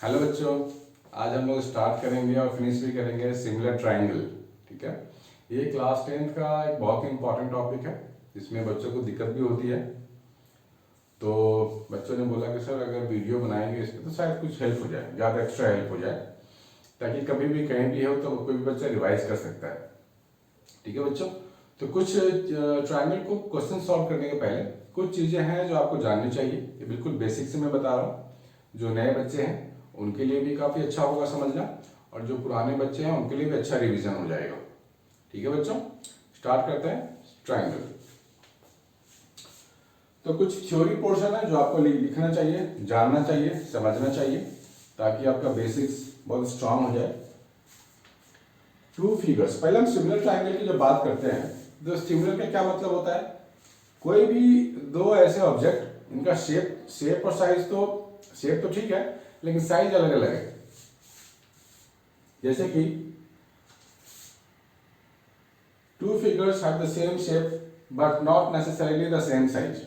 Hello बच्चों, आज हम लोग स्टार्ट करेंगे और फिनिश भी करेंगे सिमिलर ट्रायंगल। ठीक है, ये क्लास 10th का एक बहुत ही इंपॉर्टेंट टॉपिक है जिसमें बच्चों को दिक्कत भी होती है। तो बच्चों ने बोला कि सर अगर वीडियो बनाएंगे इस पर तो शायद कुछ हेल्प हो जाए, ज़्यादा एक्स्ट्रा हेल्प हो जाए, ताकि कभी भी कहीं भी हो तो कोई भी बच्चा रिवाइज कर सकता है। ठीक है बच्चों, तो कुछ ट्रायंगल को क्वेश्चन सॉल्व करने के पहले कुछ चीज़ें हैं जो आपको जाननी चाहिए। ये बिल्कुल बेसिक से मैं बता रहा हूँ, जो नए बच्चे हैं उनके लिए भी काफ़ी अच्छा होगा समझना, और जो पुराने बच्चे हैं उनके लिए भी अच्छा रिवीजन हो जाएगा। ठीक है बच्चों, स्टार्ट करते हैं ट्रायंगल। तो कुछ थ्योरी पोर्शन है जो आपको लिखना चाहिए, जानना चाहिए, समझना चाहिए, ताकि आपका बेसिक्स बहुत स्ट्रांग हो जाए। टू फिगर्स, पहले हम सिमिलर ट्रायंगल की जब बात करते हैं तो सिमिलर का क्या मतलब होता है? कोई भी दो ऐसे ऑब्जेक्ट, इनका शेप और साइज तो, शेप तो ठीक है लेकिन साइज अलग अलग है। जैसे कि two figures have the same shape but not necessarily the same size.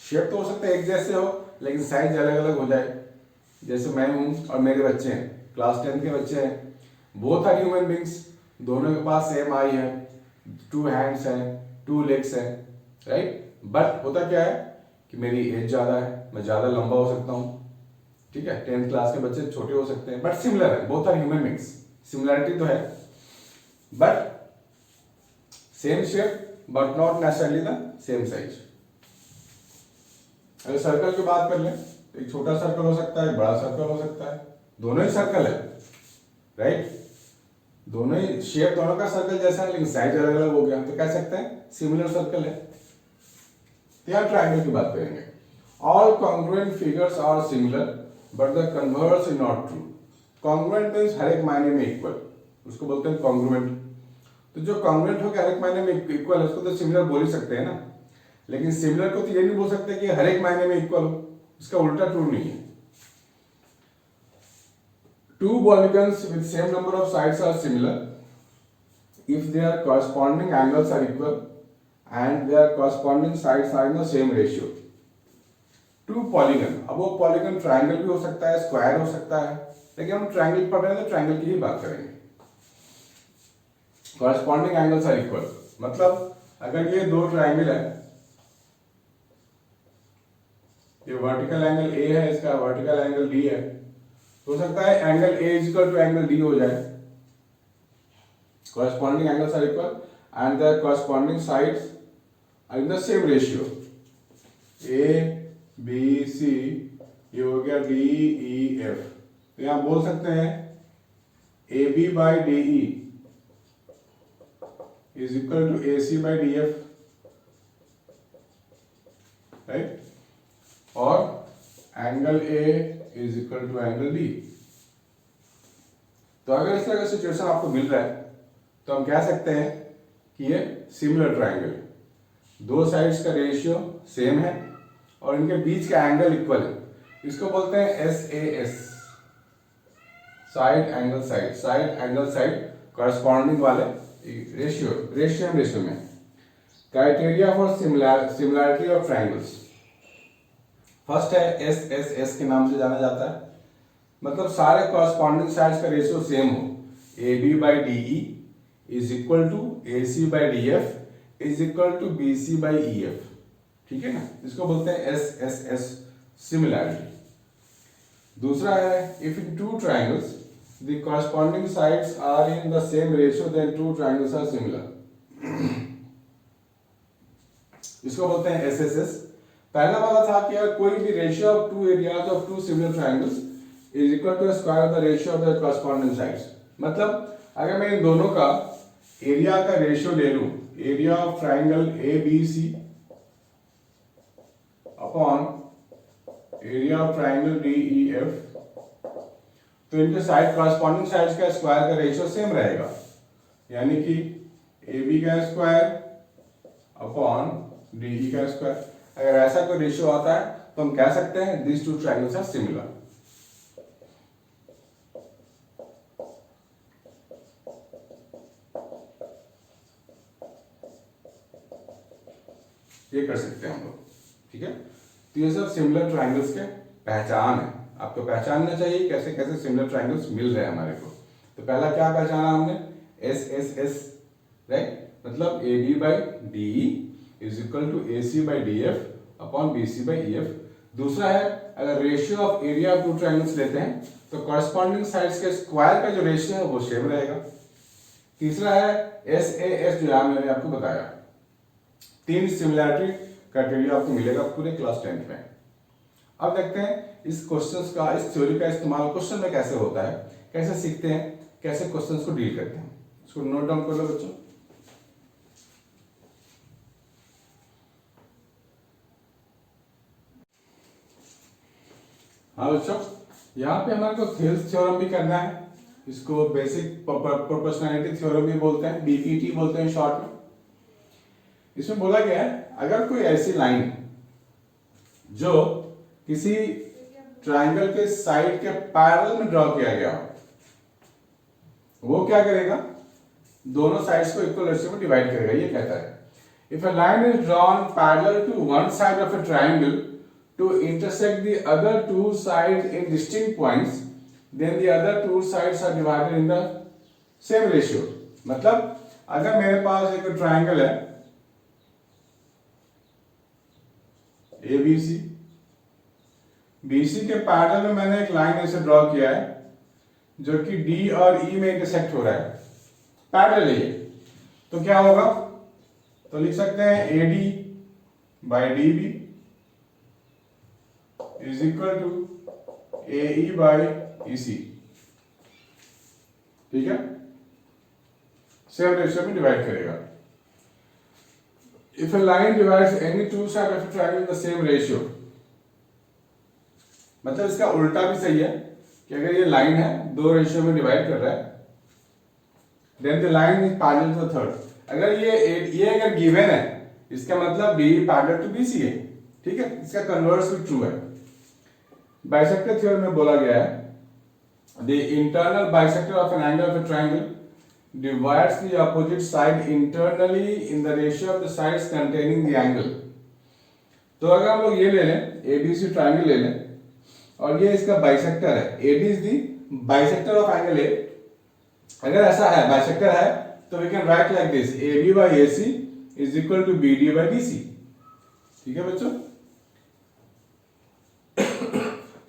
Shape तो हो सकता है एक जैसे हो लेकिन साइज अलग अलग हो जाए। जैसे मैं हूं और मेरे बच्चे हैं, क्लास 10 के बच्चे हैं, बोथ आर ह्यूमन बींग्स, दोनों के पास सेम आई है, टू हैंड्स हैं, टू लेग्स हैं, राइट। बट होता क्या है कि मेरी एज ज़्यादा है, मैं ज़्यादा लंबा हो सकता हूँ। ठीक है, 10th क्लास के बच्चे छोटे हो सकते हैं, बट सिमिलर है, both are human beings. Similarity तो है, but same shape but not necessarily the same size. अगर सर्कल की बात कर लें तो एक छोटा सर्कल हो सकता है, एक बड़ा सर्कल हो सकता है, दोनों ही सर्कल है, राइट। दोनों ही शेप, दोनों का सर्कल जैसा है लेकिन साइज अलग अलग हो गया, तो कह सकते हैं सिमिलर सर्कल है। तो यहाँ ट्रायंगल की बात करेंगे। All congruent figures are similar but the converse is not true. Congruent means हर एक मायने में इक्वल, उसको बोलते हैं कॉन्ग्रुएंट। तो जो कॉन्ग्रुएंट हो हर एक मायने में इक्वल है उसको तो सिमिलर बोल ही सकते हैं ना, लेकिन सिमिलर को तो ये नहीं बोल सकते कि हर एक मायने में इक्वल हो, इसका उल्टा ट्रू नहीं है। Two polygons with same number of sides are similar if their corresponding angles are equal and their corresponding sides are in the same ratio. Two polygon, अब वो polygon triangle भी हो सकता है, square हो सकता है, लेकिन हम triangle पढ़ रहे हैं तो triangle की ही बात करेंगे। Corresponding angles are equal, मतलब अगर ये दो triangle है, ये vertical angle A है, इसका vertical angle D है, हो सकता है angle A equal to angle D हो जाए। corresponding angles are equal and their corresponding sides are in the same ratio. A B C ये हो गया D E F, तो यहां बोल सकते हैं AB by DE is equal to AC by DF, right, और angle A is equal to angle D। तो अगर इस तरह का सिचुएशन आपको मिल रहा है तो हम कह सकते हैं कि ये सिमिलर ट्रायंगल, दो साइड्स का रेशियो सेम है और इनके बीच का एंगल इक्वल है, इसको बोलते हैं SAS, side angle side, side angle side corresponding वाले रेशियो में। Criteria for similarity of triangles, first है SSS के नाम से जाना जाता है, मतलब सारे कॉरस्पॉन्डिंग साइड्स का रेशियो सेम हो। AB by DE is equal to AC by DF is equal to BC by EF, ठीक है ना, इसको बोलते हैं SSS, सिमिलैरिटी। दूसरा है if in two triangles the corresponding sides are in the same ratio then two triangles are similar, इसको बोलते हैं SSS। पहला वाला था कि अगर कोई भी ratio of two areas of two similar triangles is equal to square of the ratio of the corresponding sides, मतलब अगर मैं इन दोनों का एरिया का रेशियो ले लूं, area of triangle ABC upon area of triangle DEF, तो इनके साइड कॉरस्पॉन्डिंग साइड्स का स्क्वायर का रेशियो सेम रहेगा, यानी कि AB का स्क्वायर अपॉन DE का स्क्वायर। अगर ऐसा कोई रेशियो आता है तो हम कह सकते हैं this two triangles are similar. ये कर सकते हैं हम लोग, ठीक है। तो ये सब सिमिलर ट्रायंगल्स के पहचान है। आपको पहचानना चाहिए कैसे कैसे सिमिलर ट्राइंगल्स मिल रहे हैं हमारे को। तो पहला क्या पहचाना हमने, एस एस एस, राइट, मतलब A B by D is equal to A C by D F upon B C by E F. दूसरा है, अगर ratio of area of two triangles लेते हैं तो कॉरस्पॉन्डिंग साइड्स के स्क्वायर का जो रेशियो है वो सेम रहेगा। तीसरा है एस ए एस, जो है मैंने आपको बताया। 3 सिमिलैरिटी क्राइटेरिया आपको मिलेगा पूरे क्लास 10th में। अब देखते हैं इस क्वेश्चंस का, इस थ्योरी का इस्तेमाल क्वेश्चन में कैसे होता है, कैसे सीखते हैं, कैसे क्वेश्चंस को डील करते हैं। इसको नोट डाउन कर लो बच्चों। हाँ बच्चों, यहाँ पे हमारे को थेल्स थ्योरम भी करना है। इसको बेसिक प्रोपोर्शनैलिटी थ्योरम भी बोलते हैं, बीपीटी बोलते हैं शॉर्ट में। इसमें बोला गया है, अगर कोई ऐसी लाइन जो किसी ट्राइंगल के साइड के पैरेलल में ड्रॉ किया गया हो, वो क्या करेगा, दोनों साइड्स को इक्वल रेशियो में डिवाइड करेगा। ये कहता है, if a line is drawn parallel to one side of a triangle to intersect the other two sides in distinct points, then the other two sides are divided in the same ratio। मतलब अगर मेरे पास एक triangle है ABC, BC के parallel में मैंने एक line ऐसे ड्रॉ किया है जो कि D और E में इंटरसेक्ट हो रहा है, पैरेलल है। तो क्या होगा, तो लिख सकते हैं AD by DB is equal to AE by EC, ठीक है, सेम रेशियो में डिवाइड करेगा। If a line divides any two sides of a triangle in the same ratio, मतलब इसका उल्टा भी सही है कि अगर ये लाइन है दो रेशियो में डिवाइड कर रहा है, then the line is parallel to the third। अगर ये अगर गिवन है, इसका मतलब B parallel to BC है, ठीक है, इसका कन्वर्स भी ट्रू है। बाइसेक्टर थ्योरम में बोला गया है, the internal bisector of an angle of a triangle divides the opposite side internally in the ratio of the sides containing the angle. तो अगर हम लोग ये ले लें, एबीसी ट्रायंगल ले लें और ये इसका बाइसेक्टर है, AD is the bisector of angle A. अगर ऐसा है, बाइसेक्टर है, तो we can write like this, AB by AC is equal to BD by BC। ठीक है बच्चों,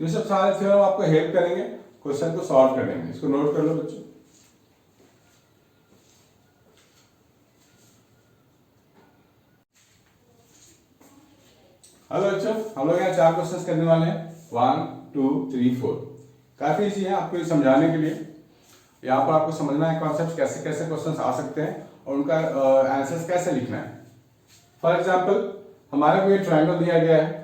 ये सब सारे थ्योरम आपको हेल्प करेंगे क्वेश्चन को सॉल्व करने में। इसको नोट कर लो बच्चों। हेलो बच्चों, हम लोग यहाँ 4 क्वेश्चंस करने वाले हैं, 1 2 3 4। काफी इजी है आपको ये समझाने के लिए। यहाँ पर आपको समझना है कॉन्सेप्ट, कैसे कैसे क्वेश्चंस आ सकते हैं और उनका आंसर्स कैसे लिखना है। फॉर एग्जाम्पल, हमारे को ये ट्रायंगल दिया गया है,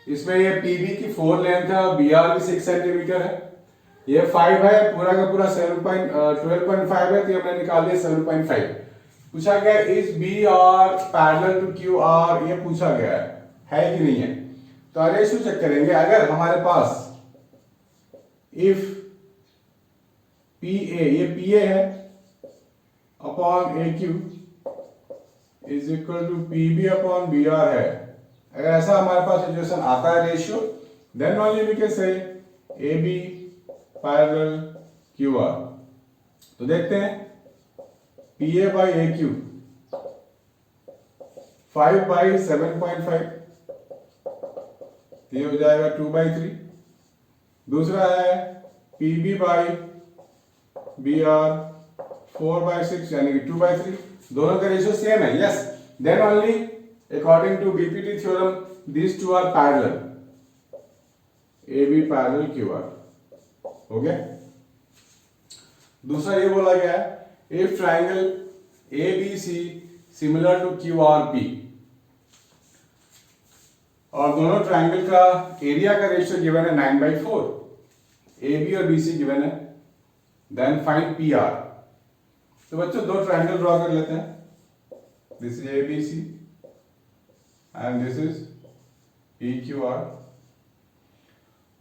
इसमें ये PB की 4 लेंथ है और BR की 6 सेंटीमीटर है, ये 5 है, पूरा का पूरा 12.5 है, तो ये हमने निकाल लिया 7.5। पूछा गया is BR parallel to QR, ये पूछा गया है कि नहीं है। तो रेशियो चेक करेंगे, अगर हमारे पास इफ PA, ये PA है upon AQ is equal to PB upon BR है, अगर ऐसा हमारे पास सिचुएशन आता है ratio, then only we can say AB parallel QR। तो देखते हैं, PA बाई AQ 5 बाई 7.5, ये हो जाएगा 2 बाई 3। दूसरा है PB बाई BR 4 बाई 6 यानी कि 2 बाई 3, दोनों का रेशियो सेम है, yes, then only according to BPT theorem these two are parallel, AB parallel QR। हो गया। दूसरा ये बोला गया है, if triangle ABC similar to QRP, और दोनों ट्राइंगल का एरिया का रेशियो गिवन है 9/4, AB और BC गिवन है, देन फाइंड PR। तो बच्चों दो ट्राइंगल ड्रॉ कर लेते हैं, this is ABC and this is PQR।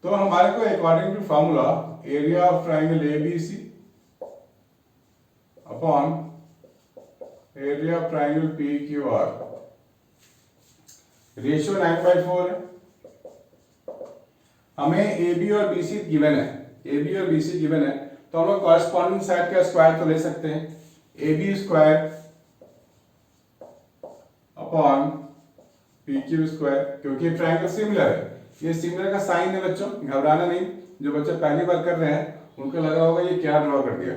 तो हमारे को according to formula area of triangle ABC upon area of triangle PQR, ratio 9/4 है, हमें ए बी और बी सी गिवन है, ए बी और बी सी गिवन है, तो हम लोग कॉरेस्पॉन्डिंग साइड का स्क्वायर तो ले सकते हैं, A B square upon P Q square, क्योंकि ट्रायंगल सिमिलर है, ये सिमिलर का साइन है बच्चों, घबराना नहीं। जो बच्चे पहली बार कर रहे हैं उनको लग रहा होगा ये क्या ड्रॉ कर दिया,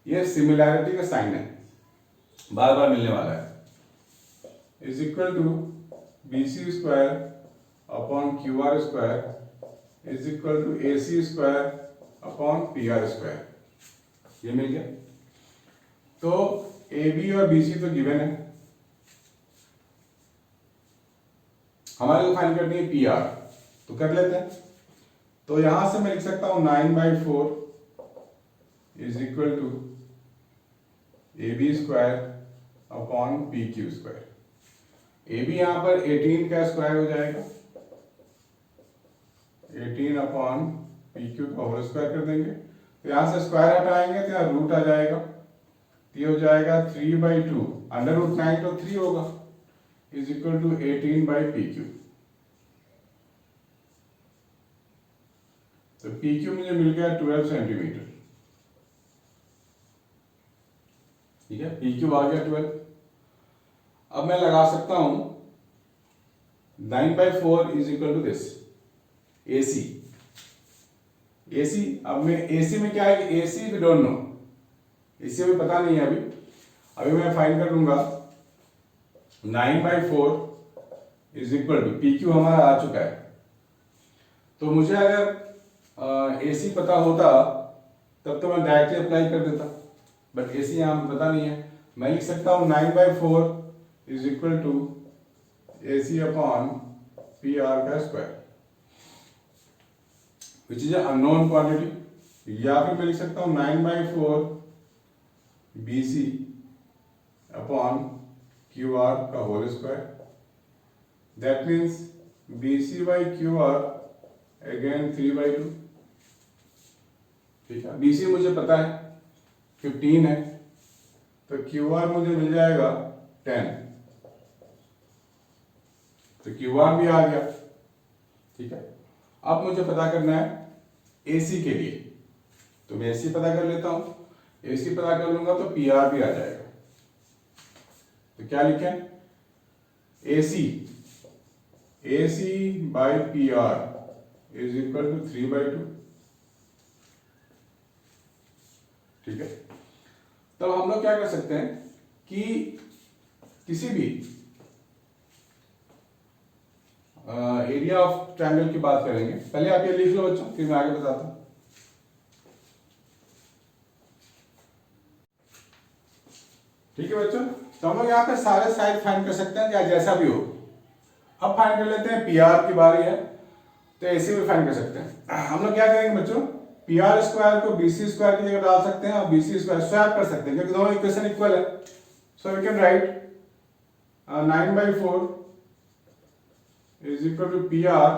ये सिमिलैरिटी का साइन है, बार बार मिलने वाला है। Is equal to B C square upon Q R square is equal to A C square upon P R square, ये मिल गया। तो ए बी और बी सी तो गिवन है, हमारे को फाइंड करनी है पी आर, तो कर लेते हैं। तो यहां से मैं लिख सकता हूं 9/4 is equal to A B square upon P Q square. A B यहां पर 18 का स्क्वायर हो जाएगा, 18 अपॉन पी क्यू का होल स्क्वायर कर देंगे, तो यहां से स्क्वायर हटाएंगे तो यहां रूट आ जाएगा, तो ये हो जाएगा 3/2, अंडर रूट 9 तो 3 होगा, इज इक्वल टू 18/PQ। तो PQ मुझे मिल गया 12 सेंटीमीटर, ठीक है, PQ आ गया 12। अब मैं लगा सकता हूं 9/4 is equal to this AC। AC, अब मैं AC में क्या है कि AC we don't know, AC में पता नहीं है अभी मैं फाइंड कर लूंगा 9/4 इज इक्वल टू PQ हमारा आ चुका है। तो मुझे अगर AC पता होता तब तो मैं डायरेक्टली अप्लाई कर देता, बट AC यहाँ पे पता नहीं है। मैं लिख सकता हूँ 9/4 is equal to AC upon PR का square, which is unknown quantity, या फिर मैं लिख सकता हूँ 9/4 BC अपॉन QR का whole square, that means BC by QR again 3/2, ठीक है। BC मुझे पता है 15 है, तो QR मुझे मिल जाएगा 10, तो QR भी आ गया, ठीक है। अब मुझे पता करना है AC के लिए, तो मैं AC पता कर लेता हूं, AC पता कर लूंगा तो PR भी आ जाएगा। तो क्या लिखें, AC by PR is equal to 3/2, ठीक है। तब हम लोग क्या कर सकते हैं कि किसी भी एरिया ऑफ ट्रायंगल की बात करेंगे। पहले आप ये लिख लो बच्चों, फिर मैं आगे बताता हूं। ठीक है बच्चों, तो हम लोग यहाँ पे सारे साइड फाइंड कर सकते हैं या जैसा भी हो। अब फाइंड कर लेते हैं PR की बारी है, तो AC भी फाइंड कर सकते हैं। हम लोग क्या करेंगे बच्चों, PR स्क्वायर को BC स्क्वायर की जगह डाल सकते हैं और BC स्क्वायर स्वैप कर सकते हैं, क्योंकि दोनों इक्वेशन इक्वल है। So we can write 9/4 is equal to PR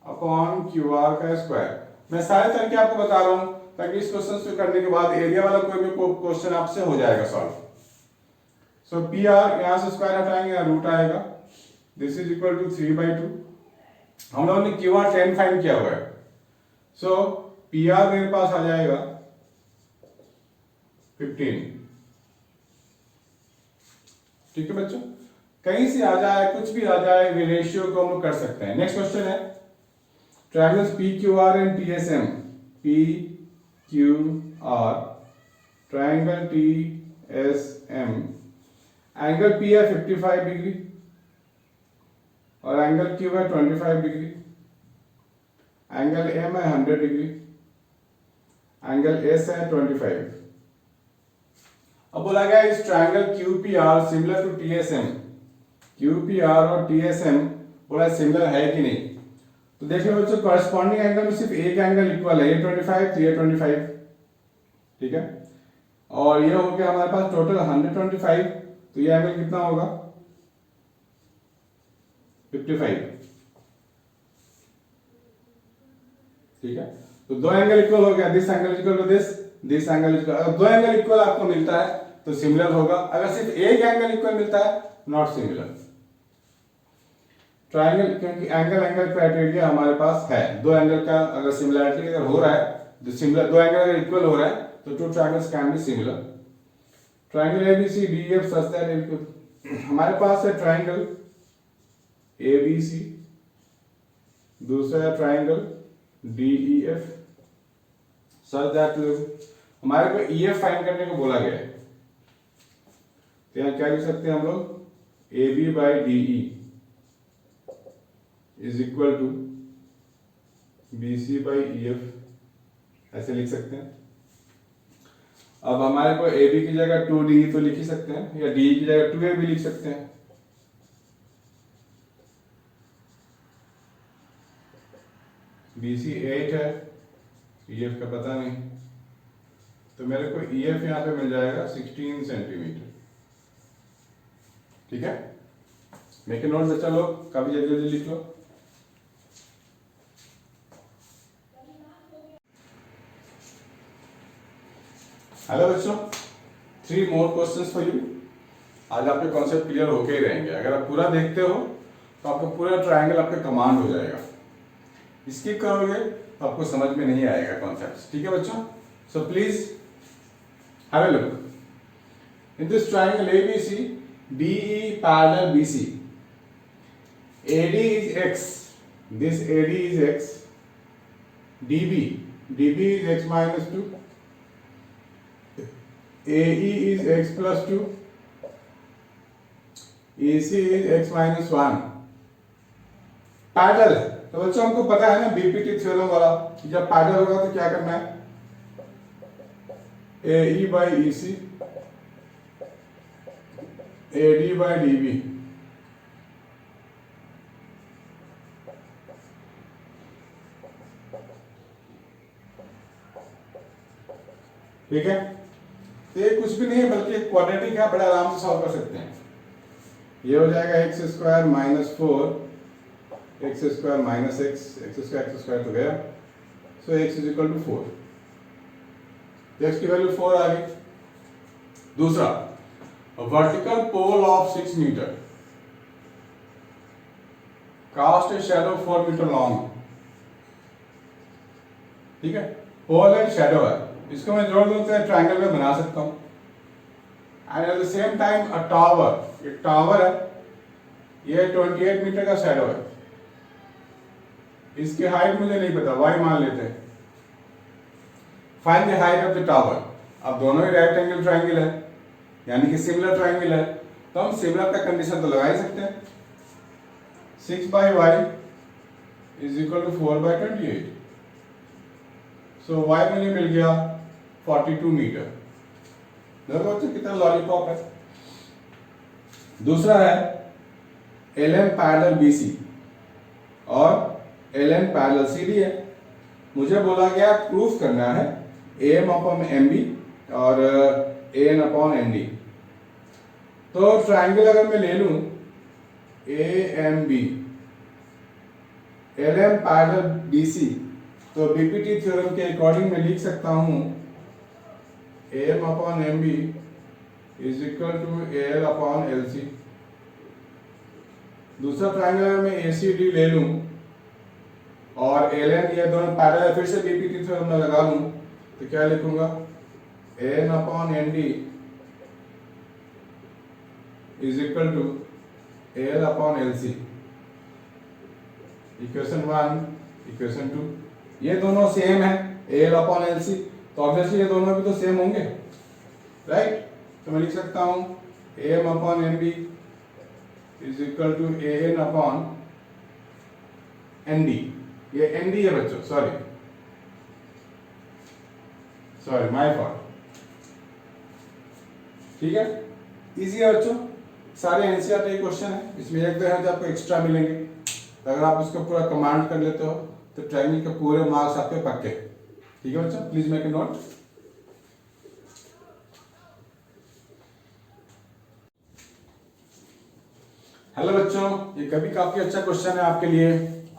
upon QR का स्क्वायर। मैं सारे तरीके आपको बता रहा हूं ताकि इस क्वेश्चन को करने के बाद एरिया वाला कोई भी क्वेश्चन आपसे हो जाएगा सॉल्व। सो PR यहां से स्क्वायर हटाएंगे, यहां रूट आएगा, दिस इज इक्वल टू 3/2। हम लोगों ने QR 10 फाइंड किया हुआ है, सो PR मेरे पास आ जाएगा 15, ठीक है बच्चों। कहीं से आ जाए, कुछ भी आ जाए, वे रेशियो को हम लोग कर सकते हैं। नेक्स्ट क्वेश्चन है triangles PQR and TSM। PQR triangle TSM, angle P है 55 डिग्री और एंगल Q है 25 डिग्री, एंगल M है 100 डिग्री, एंगल S है 25। अब बोला गया इस triangle QPR similar to TSM, QPR और TSM बोला सिमिलर है कि नहीं। तो देखिए बच्चों, कॉरेस्पॉन्डिंग एंगल में सिर्फ एक एंगल इक्वल है, ये 25 तो ये 25, ठीक है। और ये हो गया हमारे पास टोटल 125, तो ये एंगल कितना होगा 55, ठीक है। तो दो एंगल इक्वल हो गया, this angle equal to this angle equal. अगर दो एंगल इक्वल आपको मिलता है तो सिमिलर होगा, अगर सिर्फ एक एंगल इक्वल मिलता है नॉट सिमिलर। ट्राइंगल, क्योंकि एंगल एंगल क्राइटेरिया हमारे पास है, दो एंगल का अगर सिमिलरिटी अगर हो रहा है, दो एंगल अगर इक्वल हो रहा है तो two triangles can be similar. Triangle ABCDEF such that हमारे पास है ट्राइंगल ABC, दूसरा है ट्राइंगल DEF सच दैट हमारे को EF फाइंड करने को बोला गया है। तो यहाँ क्या लिख सकते हैं हम लोग, AB/DE is equal to BC/EF, ऐसे लिख सकते हैं। अब हमारे को AB की जगह 2DE तो लिख ही सकते हैं, या DE की जगह 2A भी लिख सकते हैं। BC 8 है, EF का पता नहीं, तो मेरे को EF यहाँ पे मिल जाएगा 16 सेंटीमीटर। ठीक है, मेक नोट बच्चा लोग, काफी जल्दी जल्दी लिख लो। हेलो बच्चों, 3 मोर क्वेश्चंस फॉर यू। आज आपके कॉन्सेप्ट क्लियर होके ही रहेंगे। अगर आप पूरा देखते हो तो आपको पूरा ट्रायंगल आपके कमांड हो जाएगा। स्किप करोगे तो आपको समझ में नहीं आएगा कॉन्सेप्ट। ठीक है बच्चों, so please have a look in this triangle ABC, DE parallel BC, AD is x, this AD is x, DB is x minus 2, AE is x plus 2, AC is x minus 1। Parallel है तो बच्चों हमको पता है ना BPT theorem वाला कि जब पैरेलल होगा तो क्या करना है, AE/EC AD/DB। ठीक है, तो ये कुछ भी नहीं है बल्कि एक क्वाड्रेटिक है, बड़े आराम से सॉल्व कर सकते हैं। ये हो जाएगा x² minus 4 x² minus x, x² तो गया, सो x is equal to 4, x की वैल्यू 4 आ गई। दूसरा, vertical pole of 6 metre, cast a shadow 4 metre long. ठीक है, पोल है, शैडो है, इसको मैं जोड़ दूं तो ट्रायंगल में बना सकता हूं। And at the same time a tower, एक टावर है, ये 28 मीटर का शैडो है, इसकी हाइट मुझे नहीं पता, y मान लेते हैं। Find the height of the tower. अब दोनों ही राइट एंगल ट्रायंगल है, यानी कि सिमिलर ट्रायंगल है, तो हम सिमिलर का कंडीशन तो लगा ही सकते हैं। 6/y is equal to 4/28, so y मुझे मिल गया 42 मीटर। देखो बच्चों कितना लॉलीपॉप है। दूसरा है LM पैरेलल BC और LN पैरेलल CD है। मुझे बोला गया प्रूफ करना है AM/MB और AN/ND। तो ट्रायंगल अगर मैं ले लूं AMB LM पैरेलल BC, तो BPT थ्योरम के अकॉर्डिंग मैं लिख सकता हूं AM/MB is equal to AL/LC। दूसरा ट्रायंगल अगर मैं ACD ले लूं और LN, ये दोनों पैरेलल, फिर से BPT थ्योरम में लगा लूं तो क्या लिखूंगा, AN/ND is equal to AL/LC। Equation 1, equation 2, ये दोनों सेम है, AL/LC, तो ऑब्वियसली ये दोनों भी तो सेम होंगे, राइट। तो मैं लिख सकता हूं AM/MB is equal to AN/ND। ये ND है बच्चों, सॉरी माय फॉल्ट। ठीक है, इजी है बच्चों, सारे एनसीईआरटी क्वेश्चन है, इसमें एक दो है जो आपको एक्स्ट्रा मिलेंगे, तो अगर आप उसको पूरा कमांड कर लेते हो तो ट्रायंगल के पूरे मार्क्स आपके पक्के। ठीक है बच्चों, please make a note. Hello बच्चों, ये कभी काफी अच्छा क्वेश्चन है आपके लिए,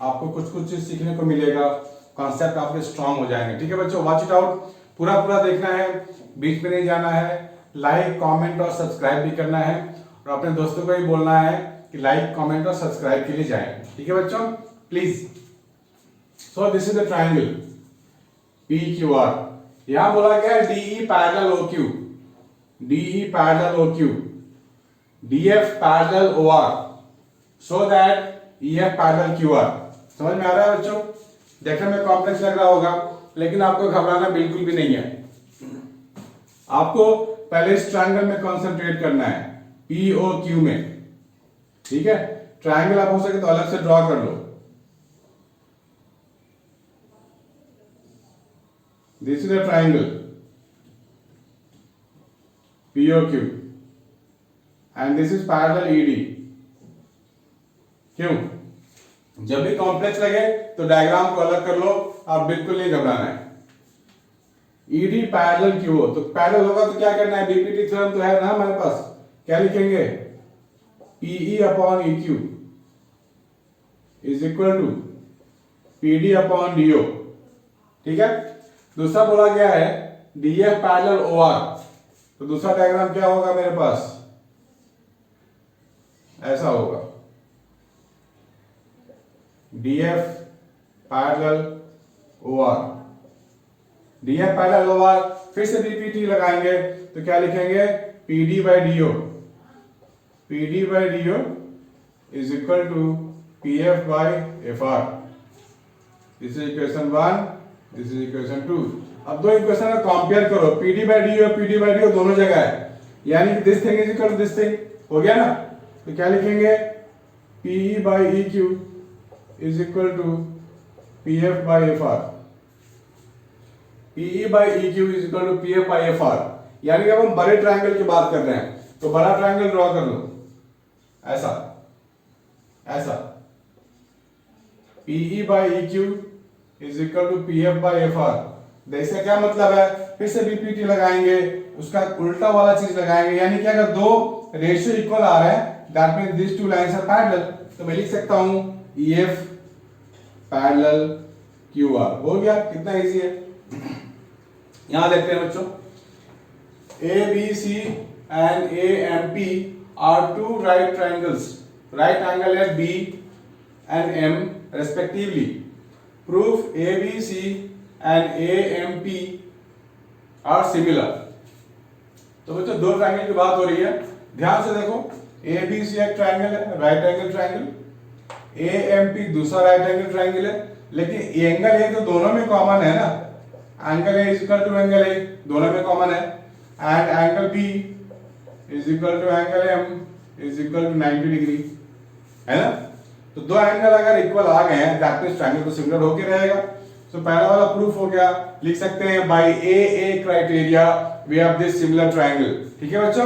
आपको कुछ कुछ चीज सीखने को मिलेगा, कॉन्सेप्ट आपके स्ट्रांग हो जाएंगे। ठीक है बच्चों, वॉच इट आउट, पूरा देखना है, बीच में नहीं जाना है, लाइक कमेंट और सब्सक्राइब भी करना है, और अपने दोस्तों को भी बोलना है कि लाइक कमेंट और सब्सक्राइब के लिए जाएं, ठीक है बच्चों please. So this is the triangle P Q R. यहां बोला गया DE parallel O Q, DE parallel O Q, DF parallel O R, so that EF parallel Q R. समझ में आ रहा है बच्चों? देखने में कॉम्प्लेक्स लग रहा होगा, लेकिन आपको घबराना बिल्कुल भी नहीं है। आपको पहले इस ट्रायंगल में कंसंट्रेट करना है, पी ओ क्यू में, ठीक है। ट्रायंगल आप हो सके तो अलग से ड्रॉ कर लो। This is the triangle P O Q and this is parallel ED. क्यों? जब भी कॉम्प्लेक्स लगे तो डायग्राम को अलग कर लो, आप बिल्कुल नहीं घबराना है। ईडी पैरेलल क्यू हो तो पैरेलल होगा तो क्या करना है, बीपीटी थ्योरम तो है ना हमारे पास, क्या लिखेंगे, PE upon EQ is equal to PD upon DO, ठीक है। दूसरा बोला गया है डीएफ पैरेलल ओआर, तो दूसरा डायग्राम क्या होगा मेरे पास, ऐसा होगा, DF parallel OR, DF parallel OR. फिर से बीपीटी लगाएंगे तो क्या लिखेंगे, PD by DO, PD by DO is equal to PF by F R. This is equation 1, this is equation 2। अब दो इक्वेशन में कंपेयर करो, PD by DO, PD by DO दोनों जगह है, यानी कि this thing is equal to this thing, हो गया ना। तो क्या लिखेंगे, PE by E Q is equal to PF by F R, PE by E Q is equal to PF by F R. यानी कि अब हम बड़े ट्रायंगल की बात कर रहे हैं, तो बड़ा ट्रायंगल ड्रॉ कर लो, ऐसा ऐसा, PE by E Q is equal to PF by F R. इसका क्या मतलब है, फिर से बीपीटी लगाएंगे, उसका उल्टा वाला चीज लगाएंगे, यानी कि अगर दो रेशियो इक्वल आ रहे हैं, that means this two lines are parallel, तो मैं लिख सकता हूं ईएफ पैरेलल क्यू आर। हो गया, कितना इजी है। यहां देखते हैं बच्चों, A B C and A M P R two right triangles, right angle at B and M respectively. Proof A B C and A M P R similar. तो बच्चों दो ट्रायंगल की बात हो रही है, ध्यान से देखो, ए बी सी एक ट्रायंगल है, right angle triangle, A M P दूसरा राइट एंगल ट्रायंगल है, लेकिन एंगल ए तो दोनों में कॉमन है ना, angle A is equal to angle A, दोनों में कॉमन है, and angle B is equal to angle M is equal to 90 degree, है ना। तो दो एंगल अगर इक्वल आ गए हैं, दैट मींस ट्रायंगल तो सिमिलर होके रहेगा। तो पहला वाला प्रूफ हो गया, लिख सकते हैं by a criteria we have this similar triangle. ठीक है बच्चों,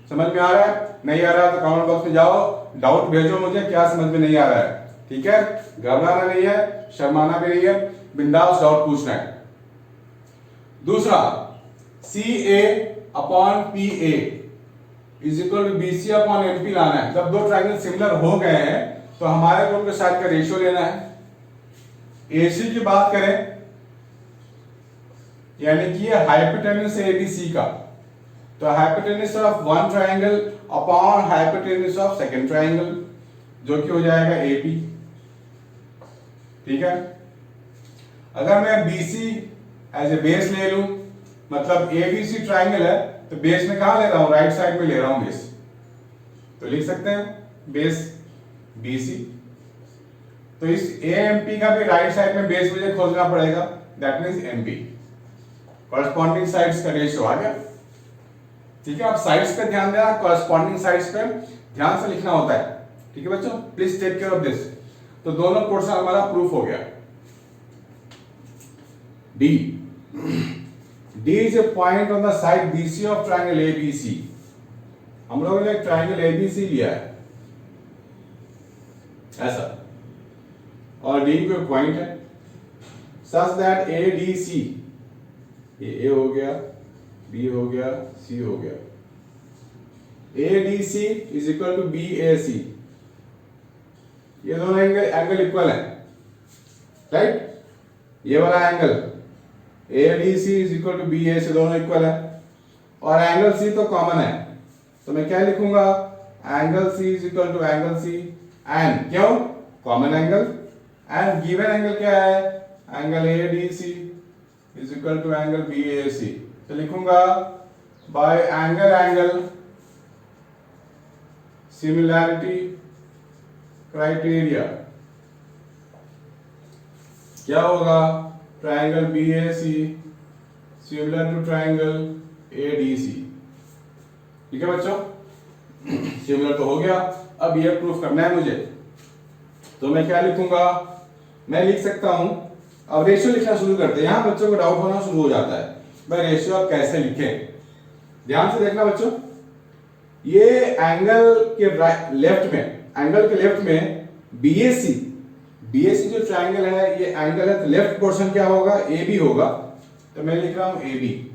समझ में आ रहा है? नहीं आ रहा है तो कमेंट बॉक्स में जाओ, डाउट भेजो मुझे, क्या समझ में नहीं आ रहा है। ठीक है, घबराना नहीं है, शर्माना भी नहीं है, बिंदास डाउट पूछना है। दूसरा, C A upon P A is equal to B C upon M P लाना है। जब दो ट्रायंगल सिमिलर हो गए हैं तो हमारे को उनके साइड का रेशियो लेना है। एसी की बात करें, यानी कि हाइपोटेन्यूज एबीसी का, तो hypotenuse of one triangle upon hypotenuse of second triangle, जो कि हो जाएगा एपी। ठीक है, अगर मैं बीसी एज ए बेस ले लूं, मतलब एबीसी ट्रायंगल है तो बेस में कहां ले रहा हूं, राइट साइड में ले रहा हूं बेस, तो लिख सकते हैं बेस बीसी। तो इस एएमपी का भी राइट साइड में बेस मुझे खोजना पड़ेगा, that means MP. Corresponding sides का रेशियो आ गया। ठीक है, आप साइड्स पे ध्यान देना, कॉरस्पॉन्डिंग साइड्स पे ध्यान से लिखना होता है। ठीक है बच्चों, please take care of this. तो दोनों पोर्शन हमारा प्रूफ हो गया। D, D is a point on the side BC of triangle ABC. हम लोगों ने ट्रायंगल एबीसी लिया है ऐसा, और डी कोई पॉइंट है सच दैट ए डी सी, ए हो गया, बी हो गया, सी हो गया, A D C is equal to B A C. ये दोनों एंगल इक्वल है, राइट। ये वाला angle A D C is equal to B A C, दोनों इक्वल है, और एंगल सी तो कॉमन है, तो मैं क्या लिखूंगा, angle C is equal to angle C and क्यों common angle and given angle क्या है angle A D C is equal to angle B A C. तो लिखूंगा बाय एंगल सिमिलैरिटी क्राइटेरिया क्या होगा triangle B A C similar to triangle A D C. ठीक है बच्चों, सिमिलर तो हो गया। अब ये प्रूफ करना है मुझे, तो मैं क्या लिखूंगा, मैं लिख सकता हूं, अब रेशियो लिखना शुरू करते हैं। यहां बच्चों को डाउट होना शुरू हो जाता है भाई रेशियो आप कैसे लिखें। ध्यान से देखना बच्चों, ये एंगल के लेफ्ट में बीएसी जो ट्राइंगल है ये एंगल है, तो लेफ्ट पोर्शन क्या होगा ए बी होगा, तो मैं लिख रहा हूं ए बी।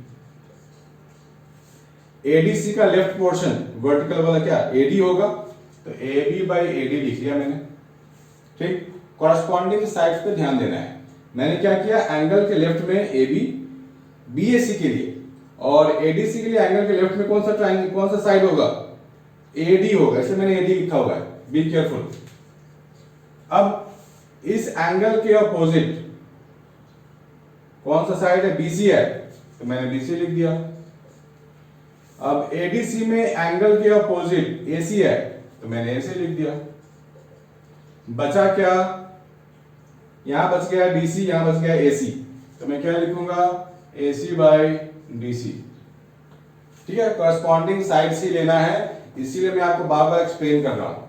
एडीसी का लेफ्ट पोर्शन वर्टिकल वाला क्या एडी होगा, तो A B by A D लिख लिया मैंने। ठीक, कॉरस्पॉन्डिंग साइड्स पे ध्यान देना है। मैंने क्या किया, एंगल के लेफ्ट में ए बी बीएसी के लिए, और एडीसी के लिए एंगल के लेफ्ट में कौन सा ट्राइंगल कौन सा साइड होगा एडी होगा, इसलिए मैंने एडी लिखा हुआ है, बी केयरफुल। अब इस एंगल के अपोजिट कौन सा साइड है बीसी है, तो मैंने बीसी लिख दिया। अब एडीसी में एंगल के अपोजिट एसी है, तो मैंने एसी लिख दिया। बचा क्या, यहां बच गया डीसी, यहां बच गया एसी, तो मैं क्या लिखूंगा एसी बाई डीसी। ठीक है, कॉरस्पॉन्डिंग साइड से लेना है, इसीलिए मैं आपको बार बार एक्सप्लेन कर रहा हूं।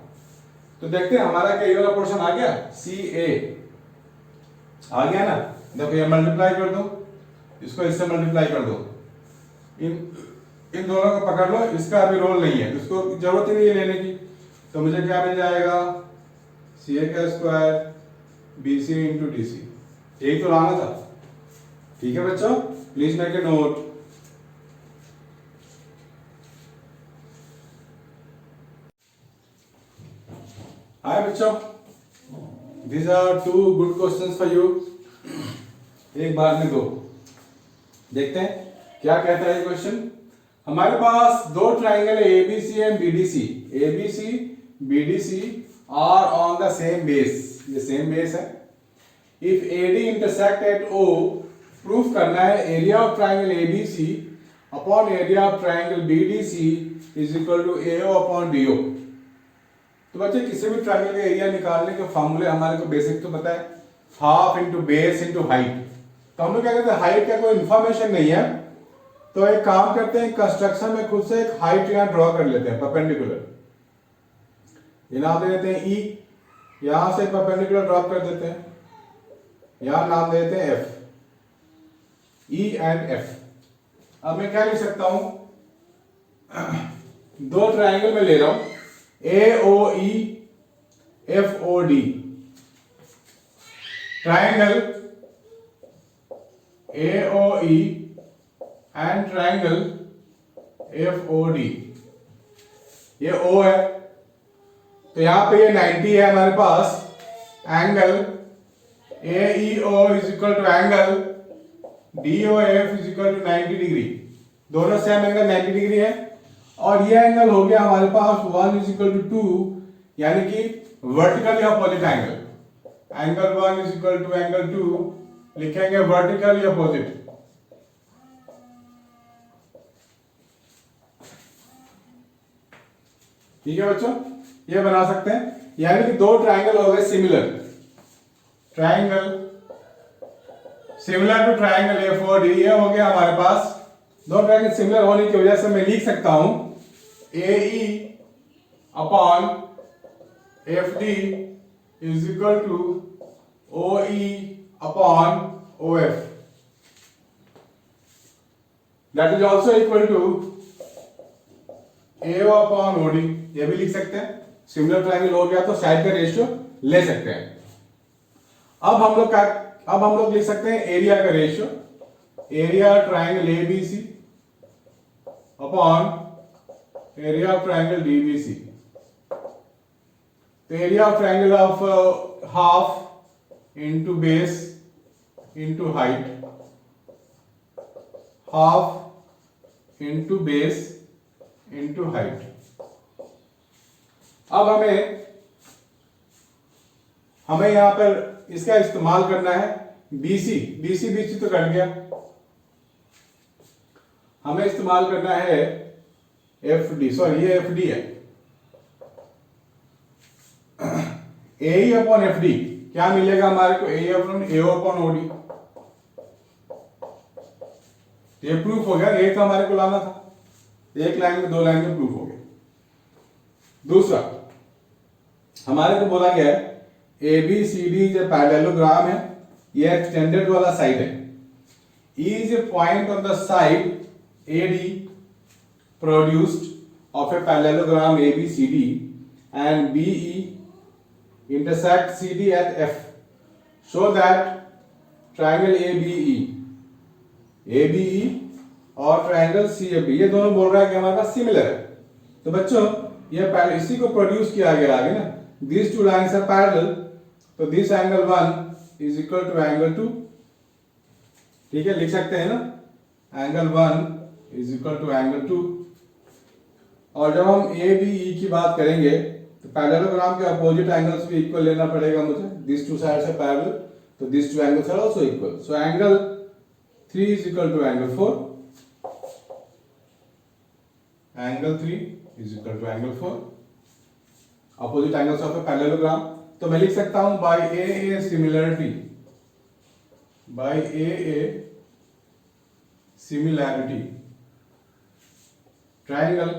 तो देखते हैं हमारा क्या ये वाला पोर्शन आ गया, सी ए आ गया ना। देखो ये मल्टीप्लाई कर दो, इसको इससे मल्टीप्लाई कर दो, इन दोनों को पकड़ लो, इसका अभी रोल नहीं है, इसको जरूरत ही नहीं है लेने की। तो मुझे क्या मिल जाएगा सी ए का square B C into D C, यही तो लाना था। ठीक है बच्चों, please make a note. Hi बच्चों, these are two good questions for you। एक बार में दो, देखते हैं क्या कहता है ये क्वेश्चन। हमारे पास दो ट्राइंगल है ABC and BDC. ABC BDC are on the same base, ये सेम बेस है। If AD intersect at O, proof करना है area of triangle ABC upon area of triangle BDC is equal to AO upon DO. तो बच्चे किसी भी triangle का area निकालने के फॉर्मूले हमारे को बेसिक तो पता है, half into base into height. तो हम लोग क्या कहते हैं, हाइट का कोई इंफॉर्मेशन नहीं है, तो एक काम करते हैं कंस्ट्रक्शन में खुद से एक हाइट यहां ड्रॉ कर लेते हैं परपेंडिकुलर। ये नाम दे देते हैं ई, यहां से परपेंडिकुलर ड्रॉप कर देते हैं, यहां नाम दे देते हैं एफ, ई एंड एफ। अब मैं क्या लिख सकता हूं, दो ट्राइंगल में ले रहा हूं AOE FOD, triangle AOE and triangle FOD। ये O है, तो यहां पे ये 90 है हमारे पास। Angle AEO is equal to angle DOF is equal to 90 degree, दोनों सेम एंगल 90 डिग्री है। और ये एंगल हो गया हमारे पास 1 इज इक्वल टू 2, यानी कि vertically opposite angle. Angle 1 is equal to angle 2 लिखेंगे वर्टिकली अपोजिट। ठीक है बच्चों, ये बना सकते हैं, यानी कि दो ट्राइंगल हो गए similar, triangle similar to triangle AFOD। ये हो गया हमारे पास, दो ट्राइंगल सिमिलर होने की वजह से मैं लिख सकता हूं AE upon FD is equal to OE upon OF, that is also equal to AO upon OD। ये भी लिख सकते हैं, सिमिलर ट्राइंगल हो गया तो साइड का रेशियो ले सकते हैं। अब हम लोग लिख सकते हैं एरिया का ratio, area triangle ABC upon area of triangle DBC। तो area of triangle of half into base into height, half into base into height. अब हमें यहां पर इसका इस्तेमाल करना है बीसी बीसी तो कट गया, हमें इस्तेमाल करना है एफ डी, सॉरी ये एफ डी है, ए अपॉन एफ डी क्या मिलेगा हमारे को, ए अपॉन एओ अपॉन ओडी। ये प्रूफ हो गया, एक हमारे को लाना था, एक लाइन में 2 लाइन में प्रूफ हो गया। दूसरा हमारे को बोला गया है ए बी सी डी जो पैरेललोग्राम है, ये एक्सटेंडेड वाला साइड है, is a point on the side A D produced of a parallelogram A B C D and B E intersect CD at F, so that triangle ABE और triangle CAB ये दोनों बोल रहा है कि हमारे पास सिमिलर है। तो बच्चों ये पहले इसी को प्रोड्यूस किया गया आगे ना, these two lines are parallel, तो this angle 1 is equal to angle 2, ठीक है, लिख सकते हैं ना, angle 1 is equal to angle 2। और जब हम ABE की बात करेंगे तो पैरेललोग्राम के अपोजिट एंगल्स भी इक्वल लेना पड़ेगा मुझे, this two sides are parallel, तो this two angles are also equal, so angle 3 is equal to angle 4, angle 3 is equal to angle 4, opposite angles of a parallelogram. तो मैं लिख सकता हूं by A similarity, by A similarity triangle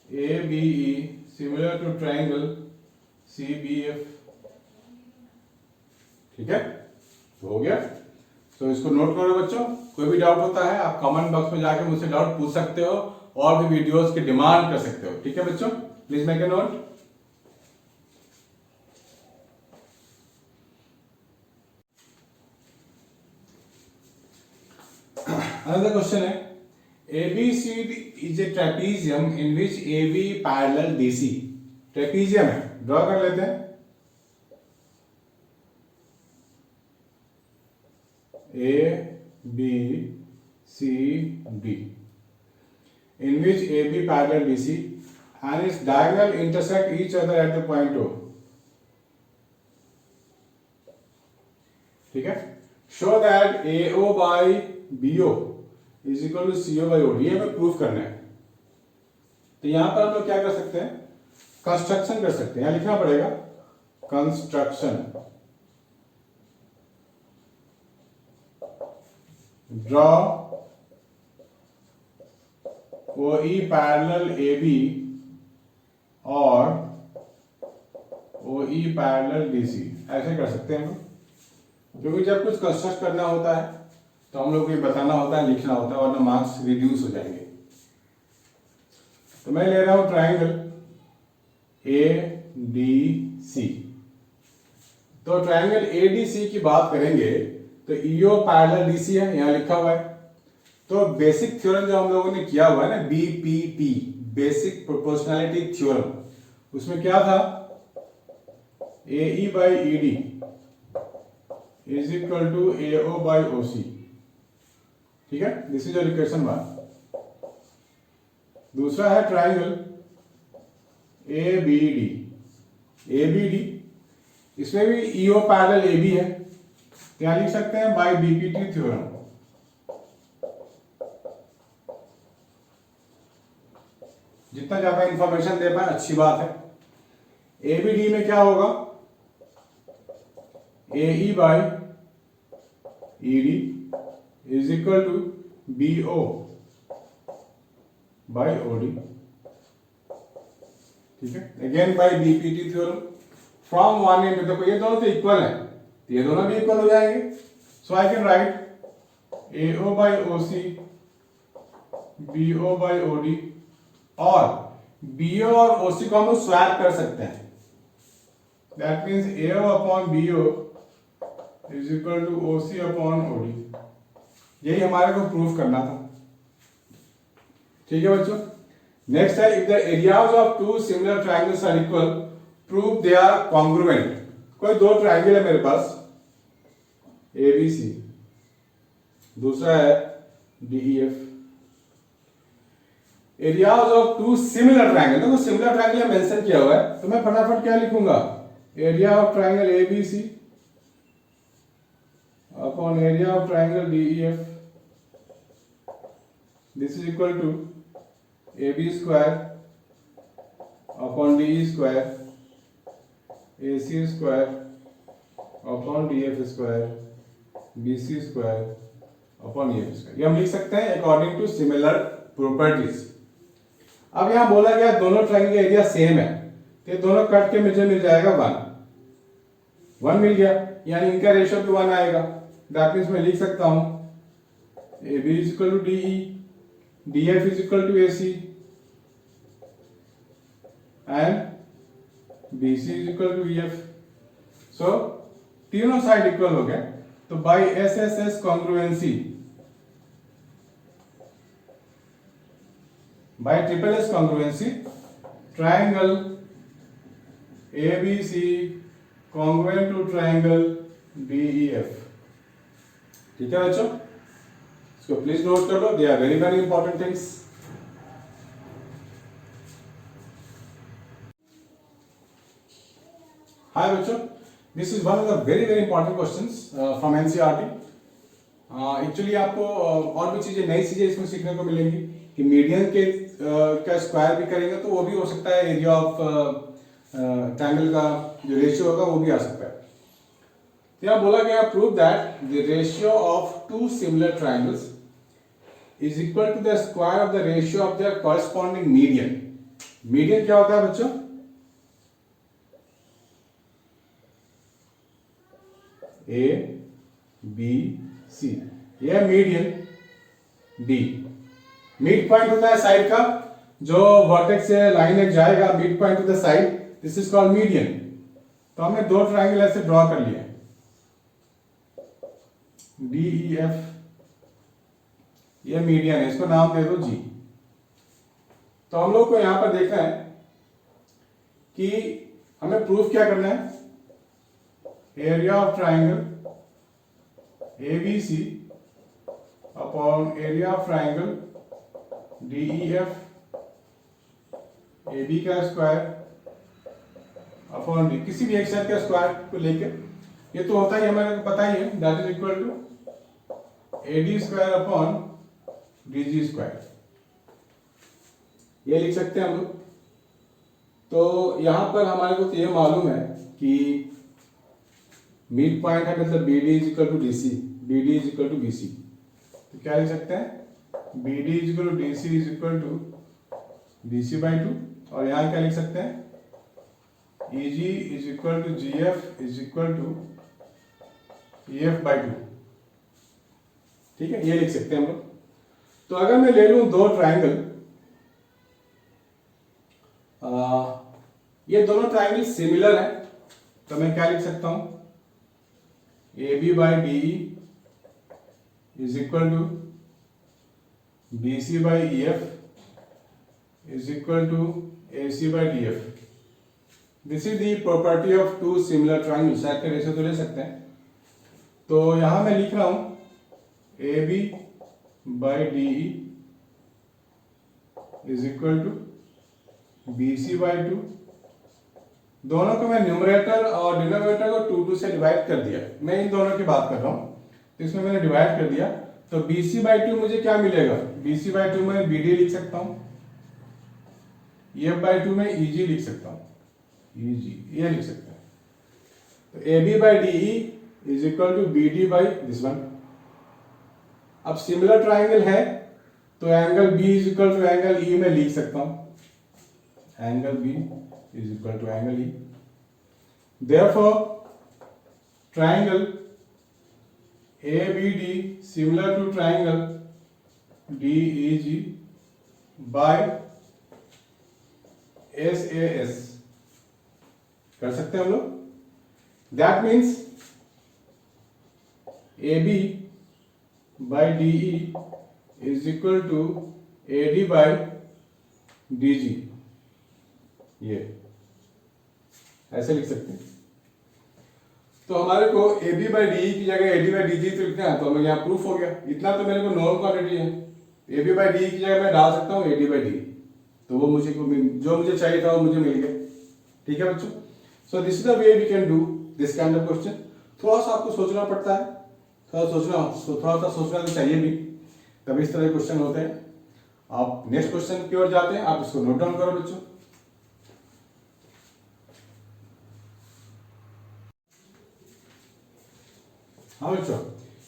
ABE similar to triangle CBF, ठीक है, तो हो गया। तो इसको नोट करो बच्चों, कोई भी डाउट होता है आप कमेंट बॉक्स में जाके मुझसे डाउट पूछ सकते हो और भी वीडियोस की डिमांड कर सकते हो, ठीक है बच्चों, please make a note. Another question है ABCD is a trapezium in which AB parallel DC, trapezium है, ड्रॉ कर लेते हैं, ABCD in which AB parallel DC and its diagonal intersect each other at the point O, ठीक है, show that AO by BO is equal to CO by OD, ये हमें proof करना है। तो यहां पर हम लोग क्या कर सकते हैं, कंस्ट्रक्शन कर सकते हैं, यहां लिखना पड़ेगा construction, draw OE parallel AB और OE पैरेलल DC, ऐसे कर सकते हैं हम, क्योंकि जब कुछ कंस्ट्रक्ट करना होता है तो हम लोग को ये बताना होता है, लिखना होता है, वरना मार्क्स रिड्यूस हो जाएंगे। तो मैं ले रहा हूं ट्राइंगल ADC, तो ट्राइंगल ADC की बात करेंगे तो EO पैरेलल DC है, यहां लिखा हुआ है। तो बेसिक थ्योरम जो हम लोगों ने किया हुआ है ना, BPT बेसिक प्रोपोर्शनैलिटी थ्योरम, उसमें क्या था, AE by ED is equal to AO by OC, ठीक है, दिस इज योर इक्वेशन 1। दूसरा है ट्राइंगल ABD, इसमें भी EO पैरेलल AB है, क्या लिख सकते हैं, बाय BPT थ्योरम। जितना ज्यादा इंफॉर्मेशन दे पाए अच्छी बात है। ABD में क्या होगा, AE by ED is equal to BO by OD, ठीक है, again by BPT theorem. From one and, देखो ये दोनों तो इक्वल है, तो ये दोनों भी इक्वल हो जाएंगे, so I can write AO by OC BO by OD, और BO और OC को हम लोग स्वैप कर सकते हैं, that means AO upon BO is equal to OC upon OD, यही हमारे को प्रूफ करना था, ठीक है बच्चों। नेक्स्ट है, if the areas of two similar triangles are equal prove they are congruent. कोई दो ट्रायंगल है मेरे पास ABC, दूसरा है DEF, areas of two similar triangle, देखो सिमिलर ट्रायंगल मेंशन किया हुआ है, तो मैं फटाफट क्या लिखूंगा, area of triangle ABC upon area of triangle DEF, this is equal to AB square upon DE square, AC square upon DF square, BC square upon EF square. ये हम लिख सकते हैं अकॉर्डिंग टू सिमिलर प्रॉपर्टीज। अब यहां बोला गया दोनों ट्रायंगल का एरिया सेम है, तो ये दोनों कट के मुझे मिल जाएगा 1 मिल गया, यानी इनका रेशियो भी 1 आएगा। दैट मींस मैं लिख सकता हूं AB is equal to DE, DF is equal to AC and BC is equal to EF। सो तीनों साइड इक्वल हो गए, तो by SSS congruency, by triple S congruency, triangle ABC congruent to triangle DEF। ठीक है बच्चों, इसको please note कर लो, they are very very important things. Hi बच्चों, this is one of the very very important questions from NCERT. Actually आपको और भी चीजें, नई चीजें इसमें सीखने को मिलेंगी कि मीडियन के का स्क्वायर भी करेंगे तो वो भी हो सकता है, एरिया ऑफ ट्रायंगल का जो रेशियो होगा वो भी आ सकता है। तो यहाँ बोला गया prove that the ratio of two similar triangles is equal to the square of the ratio of their corresponding median. Median क्या होता है बच्चों? A B C, यह मीडियन D। मिड पॉइंट होता है साइड का, जो वर्टेक्स से लाइन एक जाएगा, mid point two the side, this is called median. तो हमने दो ट्रायंगल ऐसे ड्रॉ कर लिए DEF, ये मीडियन है, इसको नाम दे दो G। तो हम लोग को यहां पर देखना है कि हमें प्रूफ क्या करना है, area of triangle ABC upon area of triangle DEF, AB का स्क्वायर अपॉन D, किसी भी एक साइड का स्क्वायर को लेके, ये तो होता ही हमें पता ही है, that is equal to AD square upon DG square, ये लिख सकते हैं हम लोग। तो यहां पर हमारे को तो ये मालूम है कि मिड पॉइंट है, मतलब BD is equal to DC, BD is equal to BC। तो क्या लिख सकते हैं, BD is equal to DC is equal to BC by 2, और यहां क्या लिख सकते हैं, EG is equal to GF is equal to EF by 2। ठीक है, ये लिख सकते हैं हम लोग। तो अगर मैं ले लूं दो ट्रायंगल, ये दोनों ट्रायंगल सिमिलर है, तो मैं क्या लिख सकता हूं, AB by DE is equal to BC by EF is equal to AC by DF। This is the property of two similar triangle, side का रेशियो तो ले सकते हैं। तो यहां मैं लिख रहा हूं AB by DE is equal to BC by 2। दोनों को मैं न्यूमरेटर और डिनोमिनेटर को 2 से डिवाइड कर दिया, मैं इन दोनों की बात कर रहा हूं, तो इसमें मैंने डिवाइड कर दिया, तो BC बाई 2 मुझे क्या मिलेगा, BC बाई 2 में BD लिख सकता हूं, EF बाई 2 में EG लिख सकता हूं, EG ये लिख सकते हैं। तो AB by DE is equal to BD by this one. अब सिमिलर ट्रायंगल है तो angle B is equal to angle E में लिख सकता हूं, angle B is equal to angle E. Therefore, triangle ABD similar to triangle DEG by SAS कर सकते हैं हम लोग। That means AB by DE is equal to AD by DG, ये ऐसे लिख सकते हैं। तो हमारे को AB बाई DE की जगह AD बाई DG तो लिखना है, तो हमें यहाँ प्रूफ हो गया, इतना तो मेरे को नॉन क्वांटिटी है, ए बी बाई डी की जगह मैं डाल सकता हूँ ए डी बाई डी, तो वो मुझे जो मुझे चाहिए था वो मुझे मिल गया। ठीक है बच्चों, so this is the way we can do this kind of question. थोड़ा सा आपको सोचना पड़ता है, थोड़ा सा सोचना तो चाहिए भी, तभी इस तरह के क्वेश्चन होते हैं। आप नेक्स्ट क्वेश्चन की ओर जाते हैं, आप इसको नोट डाउन करो बच्चों। हाँ बच्चों,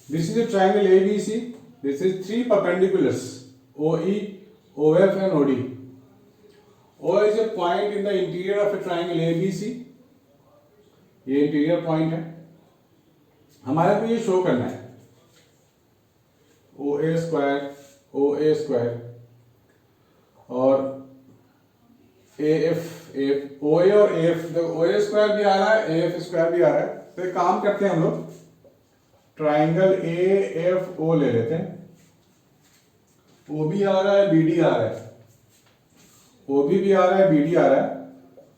this is a triangle ABC. This is three perpendiculars OE, OF and OD. O is a point in the interior of a triangle ABC. ये इंटीरियर पॉइंट है, हमारे को ये शो करना है OA स्क्वायर और AF OA और AF, OA square भी आ रहा है AF स्क्वायर भी आ रहा है। तो एक काम करते हैं हम लोग, ट्राइंगल AFO ले लेते हैं। OB आ रहा है, BD आ रहा है, OB भी आ रहा है, BD आ रहा है,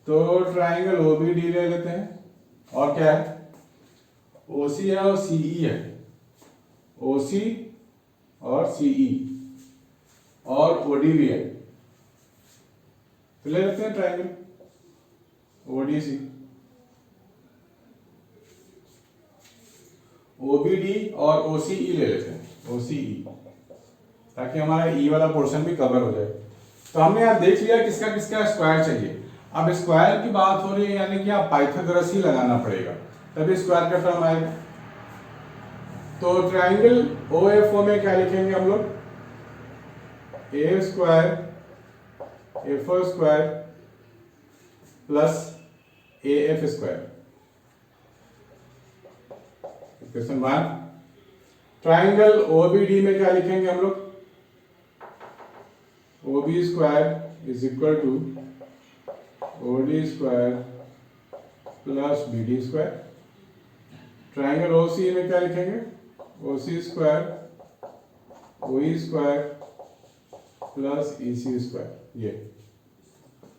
तो ट्राइंगल OBD ले लेते हैं। और क्या है, OC है और CE है, OC और CE और OD भी है, तो ले लेते हैं ट्राइंगल ODC। OBD और OCE ले लेते हैं, OCE, ताकि हमारा E वाला पोर्शन भी कवर हो जाए। तो हमने यहाँ देख लिया किसका किसका स्क्वायर चाहिए। अब स्क्वायर की बात हो रही है, यानी कि आप पाइथागोरस ही लगाना पड़ेगा, तभी स्क्वायर का टर्म आएगा। तो ट्राइंगल OFO में क्या लिखेंगे हम लोग, A square FO square plus AF square. Question 1। Triangle OBD में क्या लिखेंगे हम लोग, OB square is equal to OD square plus BD square. Triangle OC में क्या लिखेंगे, OC square OE square plus EC square. ये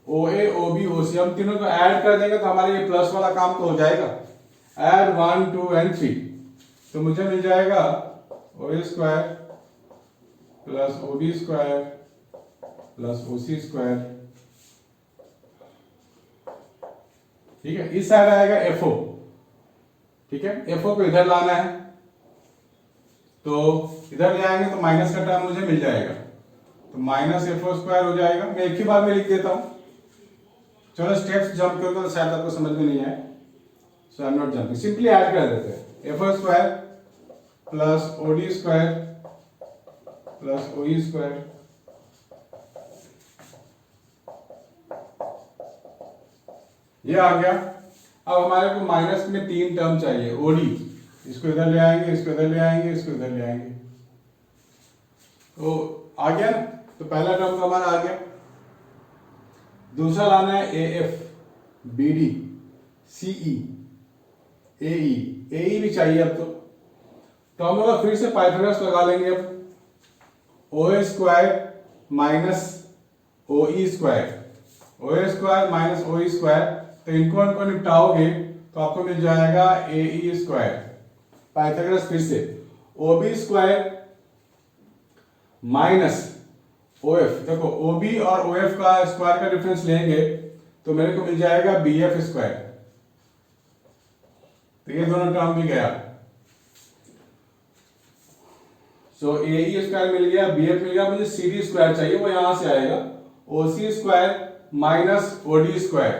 OA OB OC हम तीनों को ऐड कर देंगे तो हमारा ये प्लस वाला काम तो हो जाएगा। ऐड 1 2 and 3, तो मुझे मिल जाएगा OA square plus OB square plus OC square. ठीक है, इस साइड आएगा FO। ठीक है, FO को इधर लाना है, तो इधर ले आएंगे तो माइनस का टर्म मुझे मिल जाएगा, तो माइनस FO स्क्वायर हो जाएगा। मैं एक ही बार में लिख देता हूं, चलो स्टेप्स जंप करो तो शायद आपको समझ में नहीं आए, so I am not jumping, simply add कर देते हैं। FO square plus OD square plus OE square, ये आ गया। अब हमारे को माइनस में 3 टर्म चाहिए, OD, इसको इधर ले आएंगे, इसको इधर ले आएंगे, इसको इधर ले आएंगे, तो आ गया ना। तो पहला टर्म तो हमारा आ गया। दूसरा लाना है AF BD CE AE भी चाहिए अब तो हम लोग फिर से पाइथागोरस लगा लेंगे। अब OA square minus OE square, OA square minus OE square, तो इनको निपटाओगे तो आपको मिल जाएगा AE स्क्वायर। पाइथागोरस फिर से OB स्क्वायर माइनस OF, देखो OB और OF का स्क्वायर का डिफरेंस लेंगे तो मेरे को मिल जाएगा BF स्क्वायर, तो ये दोनों टर्म भी गया। सो AE स्क्वायर मिल गया, BF मिल गया, मुझे CD स्क्वायर चाहिए, वो यहां से आएगा OC square minus OD square,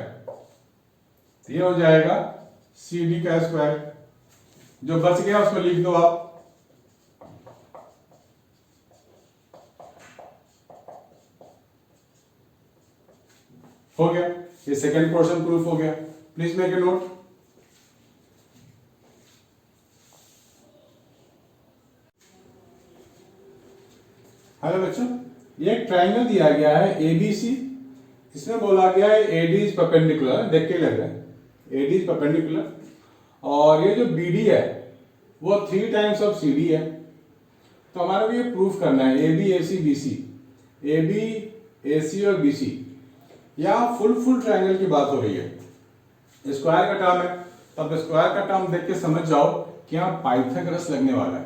ये हो जाएगा CD का स्क्वायर। जो बच गया उसको लिख दो आप। हो गया, ये सेकंड पोर्शन प्रूफ हो गया। Please make a note. Hello बच्चों, ये एक ट्रायंगल दिया गया है ABC, इसमें बोला गया है AD इज परपेंडिकुलर, देख के लग रहा है AD इज परपेंडिकुलर, और ये जो BD है वो 3 टाइम्स ऑफ CD है। तो हमारा भी ये प्रूफ करना है AB AC BC, AB AC और BC। यहाँ फुल ट्रायंगल की बात हो रही है, स्क्वायर का टर्म है, तब स्क्वायर का टर्म देख के समझ जाओ कि यहाँ पाइथागोरस लगने वाला है।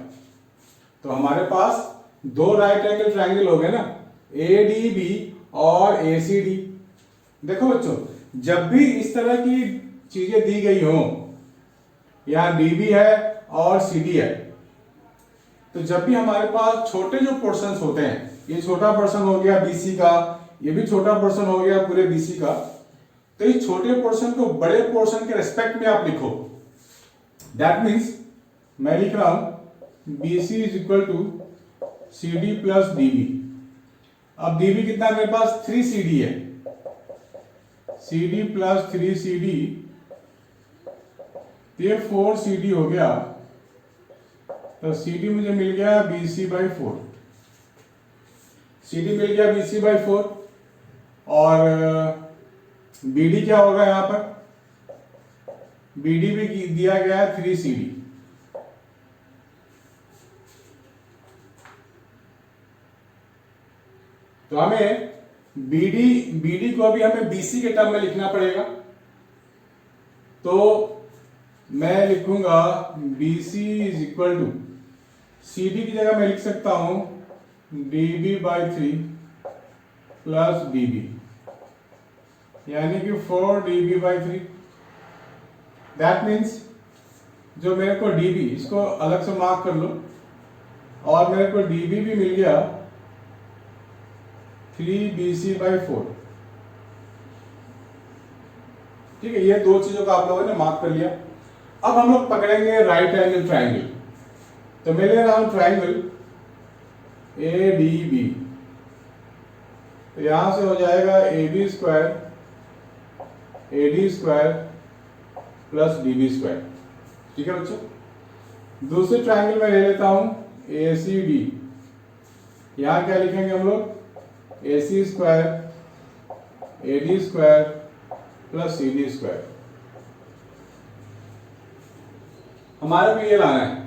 तो हमारे पास दो राइट एंगल ट्रायंगल हो गए ना, एडीबी और एसीडी। देखो बच्चों, जब भी इस तरह की चीजें दी गई हो, यहां डीबी है और सीडी है, तो जब भी हमारे पास छोटे जो पोर्शंस होते हैं, ये छोटा पोर्शन हो गया बीसी का, ये भी छोटा पोर्शन हो गया पूरे बीसी का, तो इस छोटे पोर्शन को बड़े पोर्शन के रेस्पेक्ट में आप लिखो। दैट मीन्स मैं लिख रहा हूं BC is equal to CD plus DB. अब डीबी कितना है मेरे पास, 3 सीडी है, सीडी प्लस 3 सीडी, ये 4 सीडी हो गया, तो सीडी मुझे मिल गया बीसी बाई 4, सीडी मिल गया बीसी बाई 4, और बीडी क्या होगा यहां पर, बीडी भी दिया गया है 3 सीडी। तो हमें बीडी को अभी हमें बीसी के टर्म में लिखना पड़ेगा, तो मैं लिखूंगा BC is equal to, CD की जगह मैं लिख सकता हूं DB बाई 3 प्लस DB, यानी कि 4 DB बाई 3। दैट मीन्स जो मेरे को DB, इसको अलग से मार्क कर लो, और मेरे को DB भी मिल गया 3BC बाई 4। ठीक है, ये दो चीजों का आप लोगों ने मार्क कर लिया। अब हम लोग पकड़ेंगे राइट एंगल ट्राइंगल, तो मैं ले रहा हूं ट्राइंगल ADB, तो यहां से हो जाएगा AB square AD square plus DB square. ठीक है बच्चों, दूसरे ट्राइंगल में ले लेता हूं ACD, यहां क्या लिखेंगे हम लोग, AC square AD square plus CD square. हमारे को ये लाना है,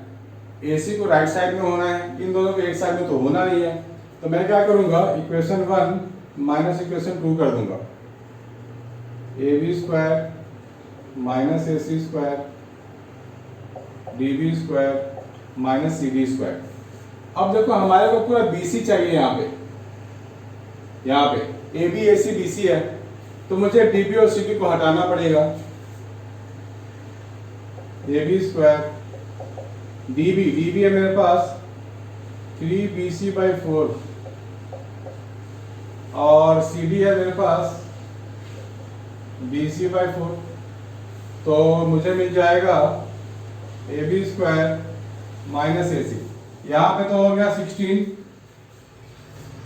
AC को राइट साइड में होना है, इन दोनों को एक साइड में तो होना नहीं है, तो मैं क्या करूंगा, इक्वेशन 1 माइनस इक्वेशन 2 कर दूंगा, AB square minus AC square DB square minus CD square. अब देखो हमारे को पूरा BC चाहिए, यहाँ पे AB AC BC है, तो मुझे DB और CD को हटाना पड़ेगा, AB स्क्वायर DB है मेरे पास 3BC बाई 4, और CD है मेरे पास BC बाई 4, तो मुझे मिल जाएगा AB स्क्वायर माइनस AC, यहाँ पे तो हो गया 16,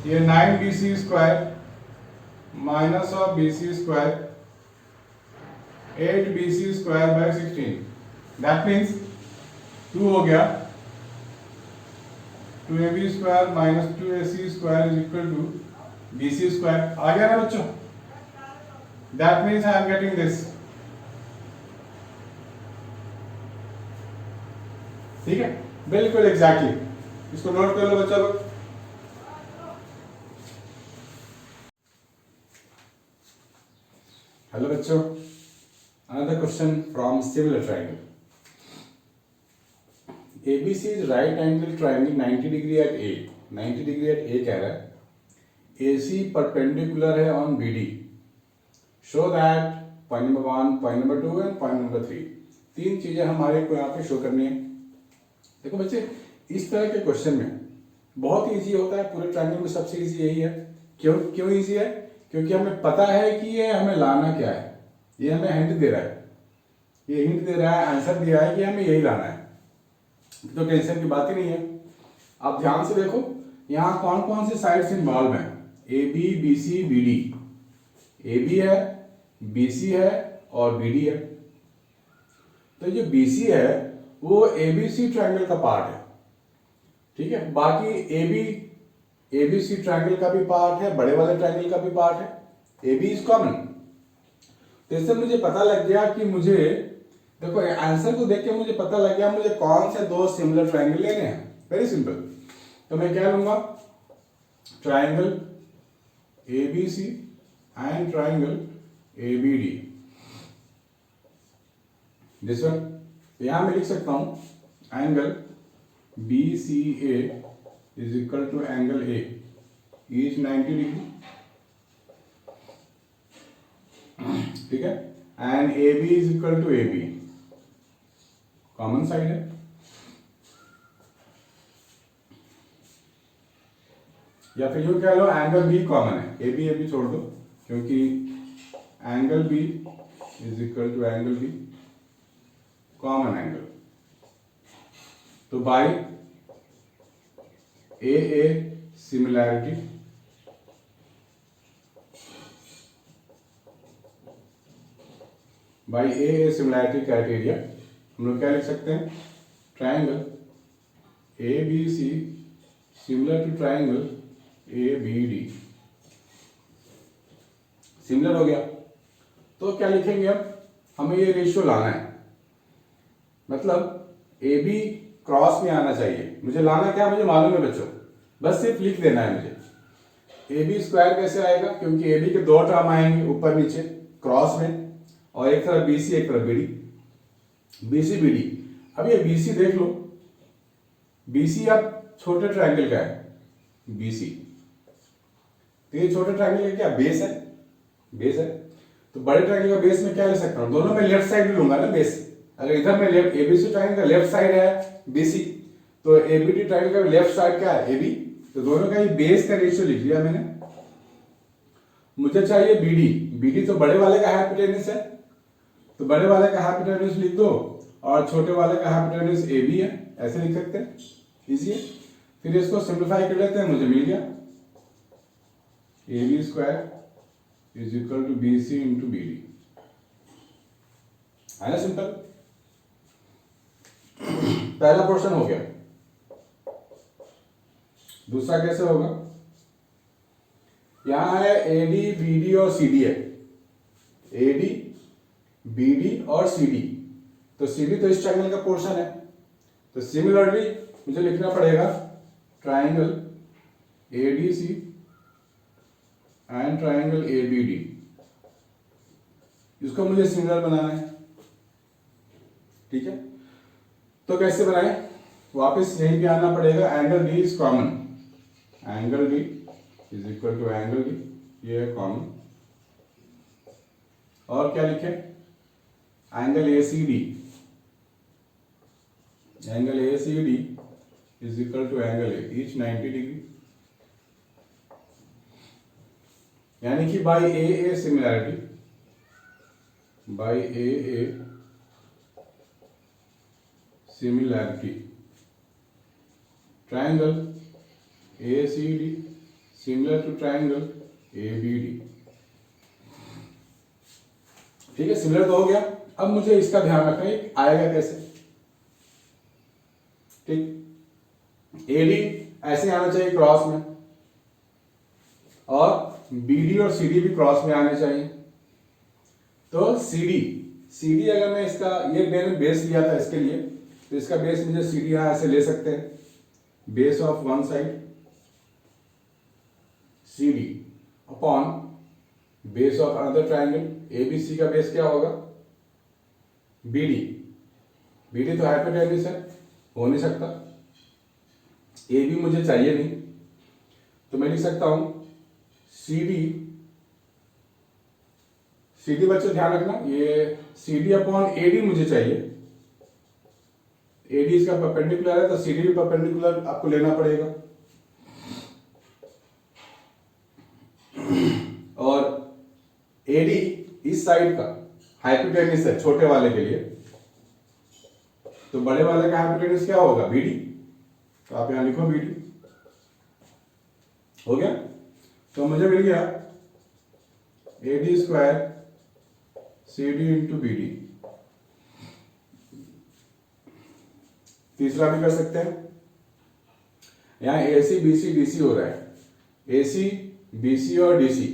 ये 9BC square minus of BC square 8BC square by 16। That means 2 हो गया, 2AB square minus 2AC square is equal to BC square. आ गया ना बच्चों, that means I am getting this. ठीक है, बिल्कुल एग्जैक्टली, इसको नोट कर लो बच्चा लोग। हेलो बच्चों, another question from similar triangle. ABC is right angle triangle 90 degree at A, 90 degree at A कह रहा है, AC perpendicular है on BD, show that point number 1, point number 2 and point number 3, तीन चीजें हमारे को यहाँ पे शो करनी है। देखो बच्चे, इस तरह के क्वेश्चन में बहुत इजी होता है, पूरे ट्रायंगल में सबसे इजी यही है। क्यों इजी है, क्योंकि हमें पता है कि ये हमें लाना क्या है, ये हमें हिंट दे रहा है, ये हिंट दे रहा है, आंसर दिया है कि हमें यही लाना है, तो टेंशन की बात ही नहीं है। आप ध्यान से देखो यहाँ कौन कौन से साइड्स इन्वॉल्व हैं, AB BC BD, AB है, BC है और BD है। तो जो BC है वो ABC ट्रायंगल का पार्ट है, ठीक है, बाकी ABC ट्रायंगल का भी पार्ट है, बड़े वाले ट्रायंगल का भी पार्ट है, AB इज कॉमन। तो इससे मुझे पता लग गया कि मुझे, देखो आंसर को देख के मुझे पता लग गया मुझे कौन से दो सिमिलर ट्रायंगल लेने हैं। वेरी सिंपल, तो मैं क्या लूंगा, triangle ABC and triangle ABD, this one. यहां मैं लिख सकता हूं angle BCA is equal to angle A is 90 degree, ठीक है। And A B is equal to A B, common side है। या फिर यूं कह लो एंगल बी कॉमन है, ए बी छोड़ दो, क्योंकि angle B is equal to angle B, common angle. तो by A similarity by A similarity criteria हम लोग क्या लिख सकते हैं, triangle A B C similar to triangle A B D. Similar हो गया तो क्या लिखेंगे, अब हमें ये रेशियो लाना है, मतलब ए बी क्रॉस में आना चाहिए। मुझे लाना क्या, मुझे मालूम है बच्चों, बस सिर्फ लिख देना है मुझे। ए बी स्क्वायर कैसे आएगा, क्योंकि ए बी के दो टर्म आएंगे ऊपर नीचे क्रॉस में, और एक तरफ बी सी एक तरफ B D, B C B D. अब ये बी सी देख लो, बी सी अब छोटे ट्रायंगल का है बी सी, तो ये छोटे ट्रायंगल का क्या बेस है, बेस है। तो बड़े ट्रायंगल का बेस में क्या ले सकता हूं, दोनों में लेफ्ट साइड लूंगा ना बेस। अगर इधर में लेफ्ट एबीसी ट्रायंगल का लेफ्ट साइड है बीसी, तो एबीडी ट्रायंगल का लेफ्ट साइड क्या है एबी, तो दोनों का ये बेस का रेशियो लिख लिया मैंने। मुझे चाहिए बीडी, बीडी तो बड़े वाले का हाइपोटेन्यूज है, तो बड़े वाले का हाइपोटेन्यूज लिख दो, और छोटे वाले का हाइपोटेन्यूज ए बी है, ऐसे लिख सकते हैं, इजी है। फिर इसको सिंप्लीफाई कर लेते हैं, मुझे मिल गया A B square is equal to B C into B D, है ना सिंपल। पहला पोर्शन हो गया, दूसरा कैसे होगा, यहां है एडी बीडी और सीडी है, एडी बीडी और सीडी, तो सीडी तो इस ट्रायंगल का पोर्शन है, तो सिमिलरली मुझे लिखना पड़ेगा triangle ADC and triangle ABD, इसको मुझे सिमिलर बनाना है, ठीक है। तो कैसे बनाएं, वापस यहीं पे आना पड़ेगा, angle D is common, angle D is equal to angle D, ये है कॉमन। और क्या लिखें, angle A C D, angle A C D is equal to angle A each 90 degree, यानी कि by A similarity, by A similarity triangle A C D similar to triangle A B D, ठीक है। Similar तो हो गया, अब मुझे इसका ध्यान रखना है आएगा कैसे, ठीक। एडी ऐसे आना चाहिए क्रॉस में, और बीडी और सीडी भी क्रॉस में आने चाहिए। तो सीडी अगर मैं इसका ये मैंने बेस लिया था इसके लिए, तो इसका बेस मुझे सीडी यहां ऐसे ले सकते हैं, base of one side CD upon base of another triangle, ABC का बेस क्या होगा बीडी, बीडी तो हाइपोटेन्यूज है, हो नहीं सकता, ए बी मुझे चाहिए नहीं, तो मैं लिख सकता हूं सीडी बच्चों ध्यान रखना, ये सीडी अपॉन एडी मुझे चाहिए, एडी इसका परपेंडिकुलर है, तो सीडी भी परपेंडिकुलर आपको लेना पड़ेगा, और एडी इस साइड का हाइपोटेन्यूज है छोटे वाले के लिए, तो बड़े वाले का हाइपोटेन्यूज क्या होगा बीडी, तो आप यहां लिखो बीडी, हो गया। तो मुझे मिल गया AD square C D into B D. तीसरा भी कर सकते हैं, यहां ए C B C D C हो रहा है, ए सी बी सी और डी सी,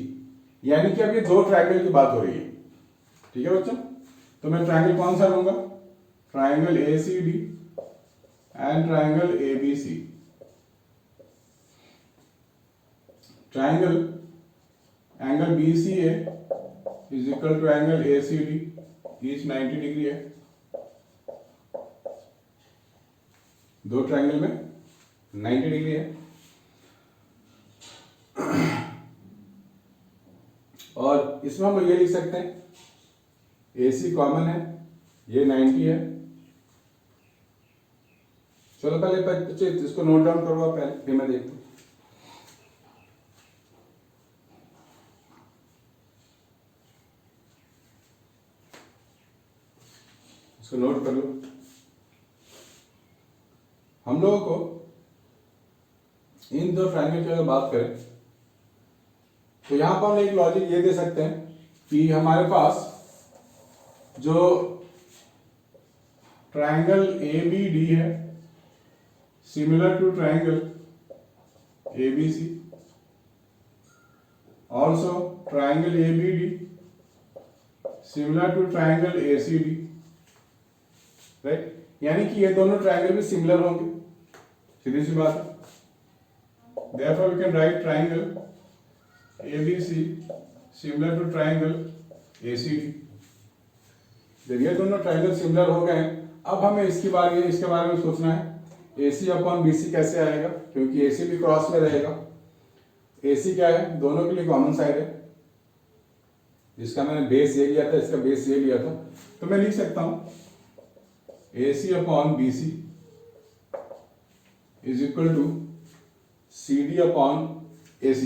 यानी कि अब ये दो ट्रायंगल की बात हो रही है, ठीक है बच्चों। तो मैं ट्रायंगल कौन सा लूंगा, triangle A C D and triangle A B C. Triangle angle B C A is equal to angle A C D, each 90 degree है, दो ट्रायंगल में 90 डिग्री है। और इसमें हम ये लिख सकते हैं AC कॉमन है, ये 90 है। चलो पहले बच्चे इसको नोट डाउन करो पहले, फिर मैं देखता हूँ। इसको नोट कर लो। हम लोगों को इन दो ट्रायंगल की अगर बात करें तो यहां पर हम एक लॉजिक ये दे सकते हैं कि हमारे पास जो ट्रायंगल ABD है similar to triangle ABC, also triangle ABD similar to triangle ACD, right. यानी कि ये दोनों ट्रायंगल भी सिमिलर होंगे, सीधी सी बात है। Therefore we can write triangle ABC similar to triangle ACD। जब ये दोनों ट्रायंगल सिमिलर हो गए, अब हमें इसके बारे में सोचना है AC अपॉन BC कैसे आएगा, क्योंकि AC भी क्रॉस में रहेगा। AC क्या है, दोनों के लिए कॉमन साइड है, जिसका मैंने बेस ये लिया था, इसका बेस ये लिया था, तो मैं लिख सकता हूं AC upon BC is equal to CD upon AC।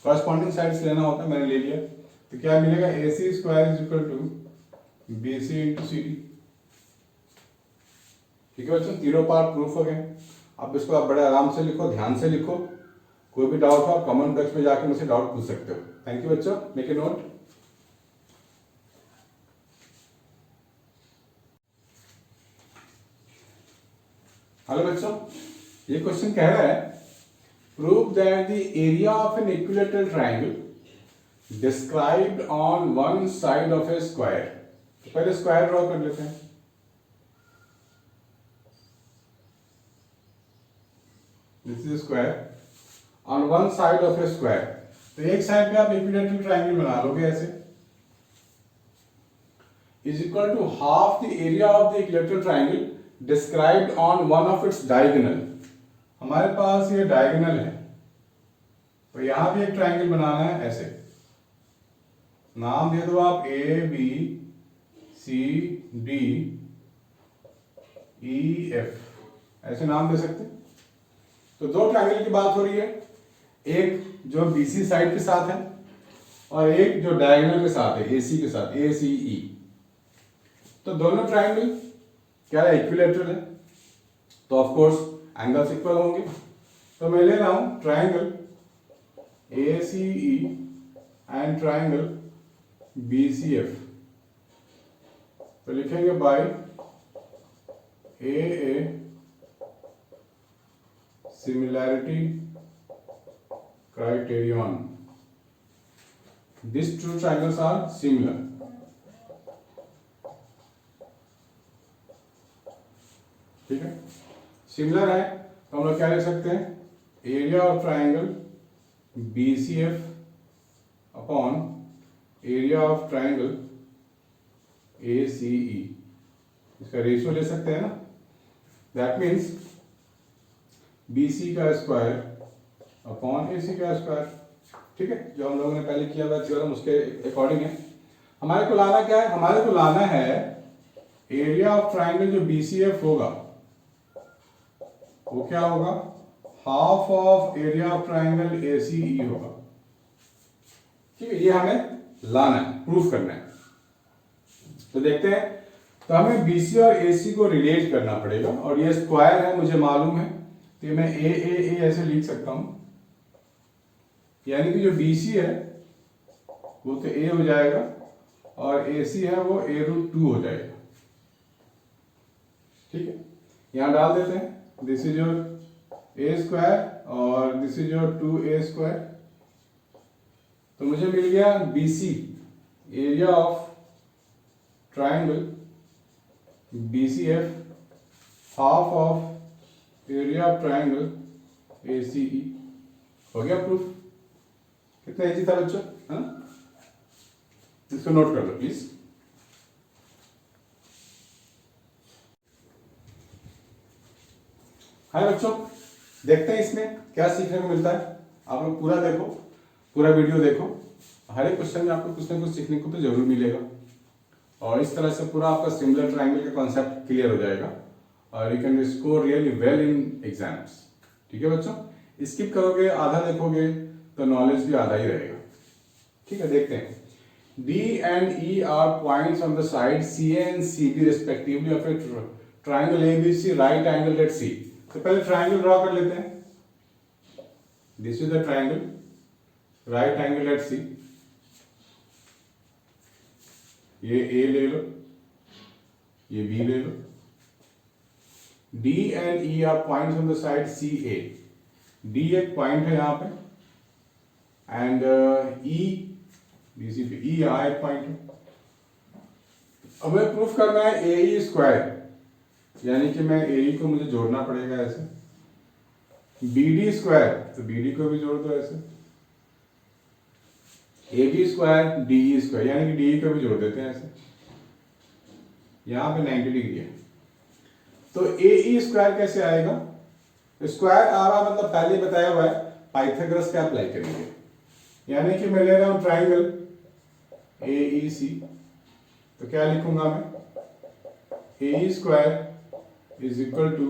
Corresponding sides लेना होता है, मैंने ले लिया, तो क्या मिलेगा AC square is equal to BC into CD। ठीक है बच्चों, तीनों पार्ट प्रूफ हो गए। अब इसको आप बड़े आराम से लिखो, ध्यान से लिखो। कोई भी डाउट हो कमेंट बॉक्स में जाके मुझसे डाउट पूछ सकते हो। थैंक यू बच्चों, मेक ए नोट। हेलो बच्चों, ये क्वेश्चन कह रहा है prove that the area of an equilateral triangle described on one side of a square. तो पहले स्क्वायर ड्रॉ कर लेते हैं। This is square on one side of a square. तो एक साइड पे आप इक्विलैटरल ट्रायंगल बना लोगे ऐसे, is equal to half the area of the equilateral triangle described on one of its diagonal. हमारे पास ये डायगोनल है, तो यहां भी एक ट्रायंगल बनाना है ऐसे। नाम दे दो आप ABCDEF, ऐसे नाम दे सकते हैं। तो दो ट्रायंगल की बात हो रही है, एक जो BC साइड के साथ है और एक जो डायगोनल के साथ है AC के साथ, ACE। तो दोनों ट्रायंगल क्या है, इक्विलैटरल है, तो ऑफ कोर्स एंगल्स इक्वल होंगे। तो मैं ले रहा हूं triangle ACE and triangle BCF। तो लिखेंगे by AA similarity criterion, these two triangles are similar। ठीक है, सिमिलर है तो हम लोग क्या लिख सकते हैं, area of triangle BCF upon area of triangle ACE। इसका रेशियो ले सकते हैं ना, दैट मीन्स BC का स्क्वायर अपॉन AC का स्क्वायर। ठीक है, जो हम लोगों ने पहले किया हुआ थ्योरम उसके अकॉर्डिंग है। हमारे को लाना क्या है, हमारे को लाना है एरिया ऑफ ट्रायंगल जो BCF होगा वो क्या होगा, half of area of triangle ACE होगा। ठीक है, ये हमें लाना है, प्रूफ करना है। तो देखते हैं, तो हमें BC और AC को रिलेट करना पड़ेगा, और ये स्क्वायर है मुझे मालूम है, तो ये मैं A ऐसे लिख सकता हूं, यानी कि जो BC है वो तो A हो जाएगा और AC है वो A√2 हो जाएगा। ठीक है, यहां डाल देते हैं, this is your A square और this is your 2A square. तो मुझे मिल गया BC, area of triangle BCF half of area of triangle ACE। हो गया प्रूफ। कितना इजी था बच्चों, है ना? इसको नोट कर लो प्लीज। है बच्चों, देखते हैं इसमें क्या सीखने को मिलता है। आप लोग पूरा देखो, पूरा वीडियो देखो, हर एक क्वेश्चन में आपको कुछ ना कुछ सीखने को तो जरूर मिलेगा। और इस तरह से पूरा आपका सिमिलर ट्रायंगल का कॉन्सेप्ट क्लियर हो जाएगा और you can score really well in exams. ठीक है बच्चों, स्किप करोगे आधा देखोगे तो नॉलेज भी आधा ही रहेगा। ठीक है, देखते हैं। D and E are points on the side CA and CB respectively of a triangle ABC right angled at C। तो पहले ट्राइंगल ड्रॉ कर लेते हैं। This is the triangle right angle at C। ये A ले लो, ये B ले लो। D and E are points on the side CA। D एक पॉइंट है यहाँ पे एंड E BC पे E यहाँ एक पॉइंट है। अब हमें प्रूफ करना है AE स्क्वायर, यानी कि मैं AE को मुझे जोड़ना पड़ेगा ऐसे, BD स्क्वायर तो BD को भी जोड़ दो ऐसे, AB स्क्वायर DE स्क्वायर यानी कि DE को भी जोड़ देते हैं ऐसे, यहाँ पे 90 डिग्री है। तो AE स्क्वायर कैसे आएगा? स्क्वायर आ रहा मतलब पहले ही बताया हुआ है, पाइथागोरस का अप्लाई करेंगे, यानी कि मैं ले रहा हूं ट्राइंगल AEC, तो क्या लिखूंगा मैं? AE square is equal to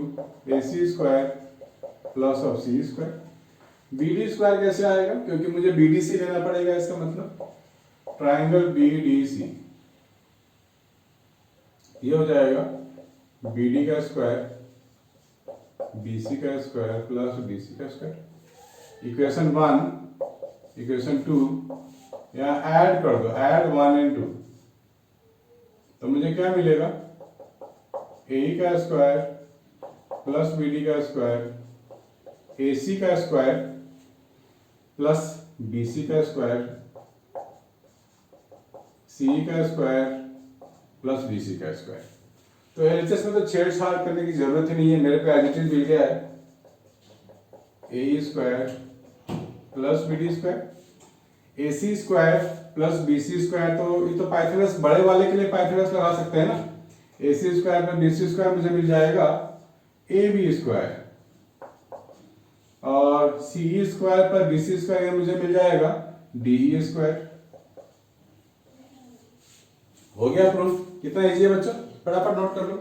AC square plus of C square. BD square कैसे आएगा? क्योंकि मुझे BDC लेना पड़ेगा, इसका मतलब ट्राइंगल BDC, ये हो जाएगा BD का स्क्वायर BC का स्क्वायर प्लस BC का स्क्वायर। इक्वेशन 1 इक्वेशन 2 यहाँ ऐड कर दो, ऐड 1 एंड 2, तो मुझे क्या मिलेगा? AE का स्क्वायर प्लस BD का स्क्वायर AC का स्क्वायर प्लस BC का स्क्वायर CE का स्क्वायर प्लस BC का स्क्वायर। तो एलएचएस में तो छेड़छाड़ करने की जरूरत ही नहीं है, मेरे पे एज इट इज मिल गया है। AE square plus BD square AC square plus BC square, तो ये तो पाइथागोरस बड़े वाले के लिए पाइथागोरस लगा सकते हैं ना। AC square plus BC square मुझे मिल जाएगा AB स्क्वायर, और CE square plus BC square मुझे मिल जाएगा DE स्क्वायर। हो गया प्रूफ? कितना इजी है बच्चों, फटाफट नोट कर लो।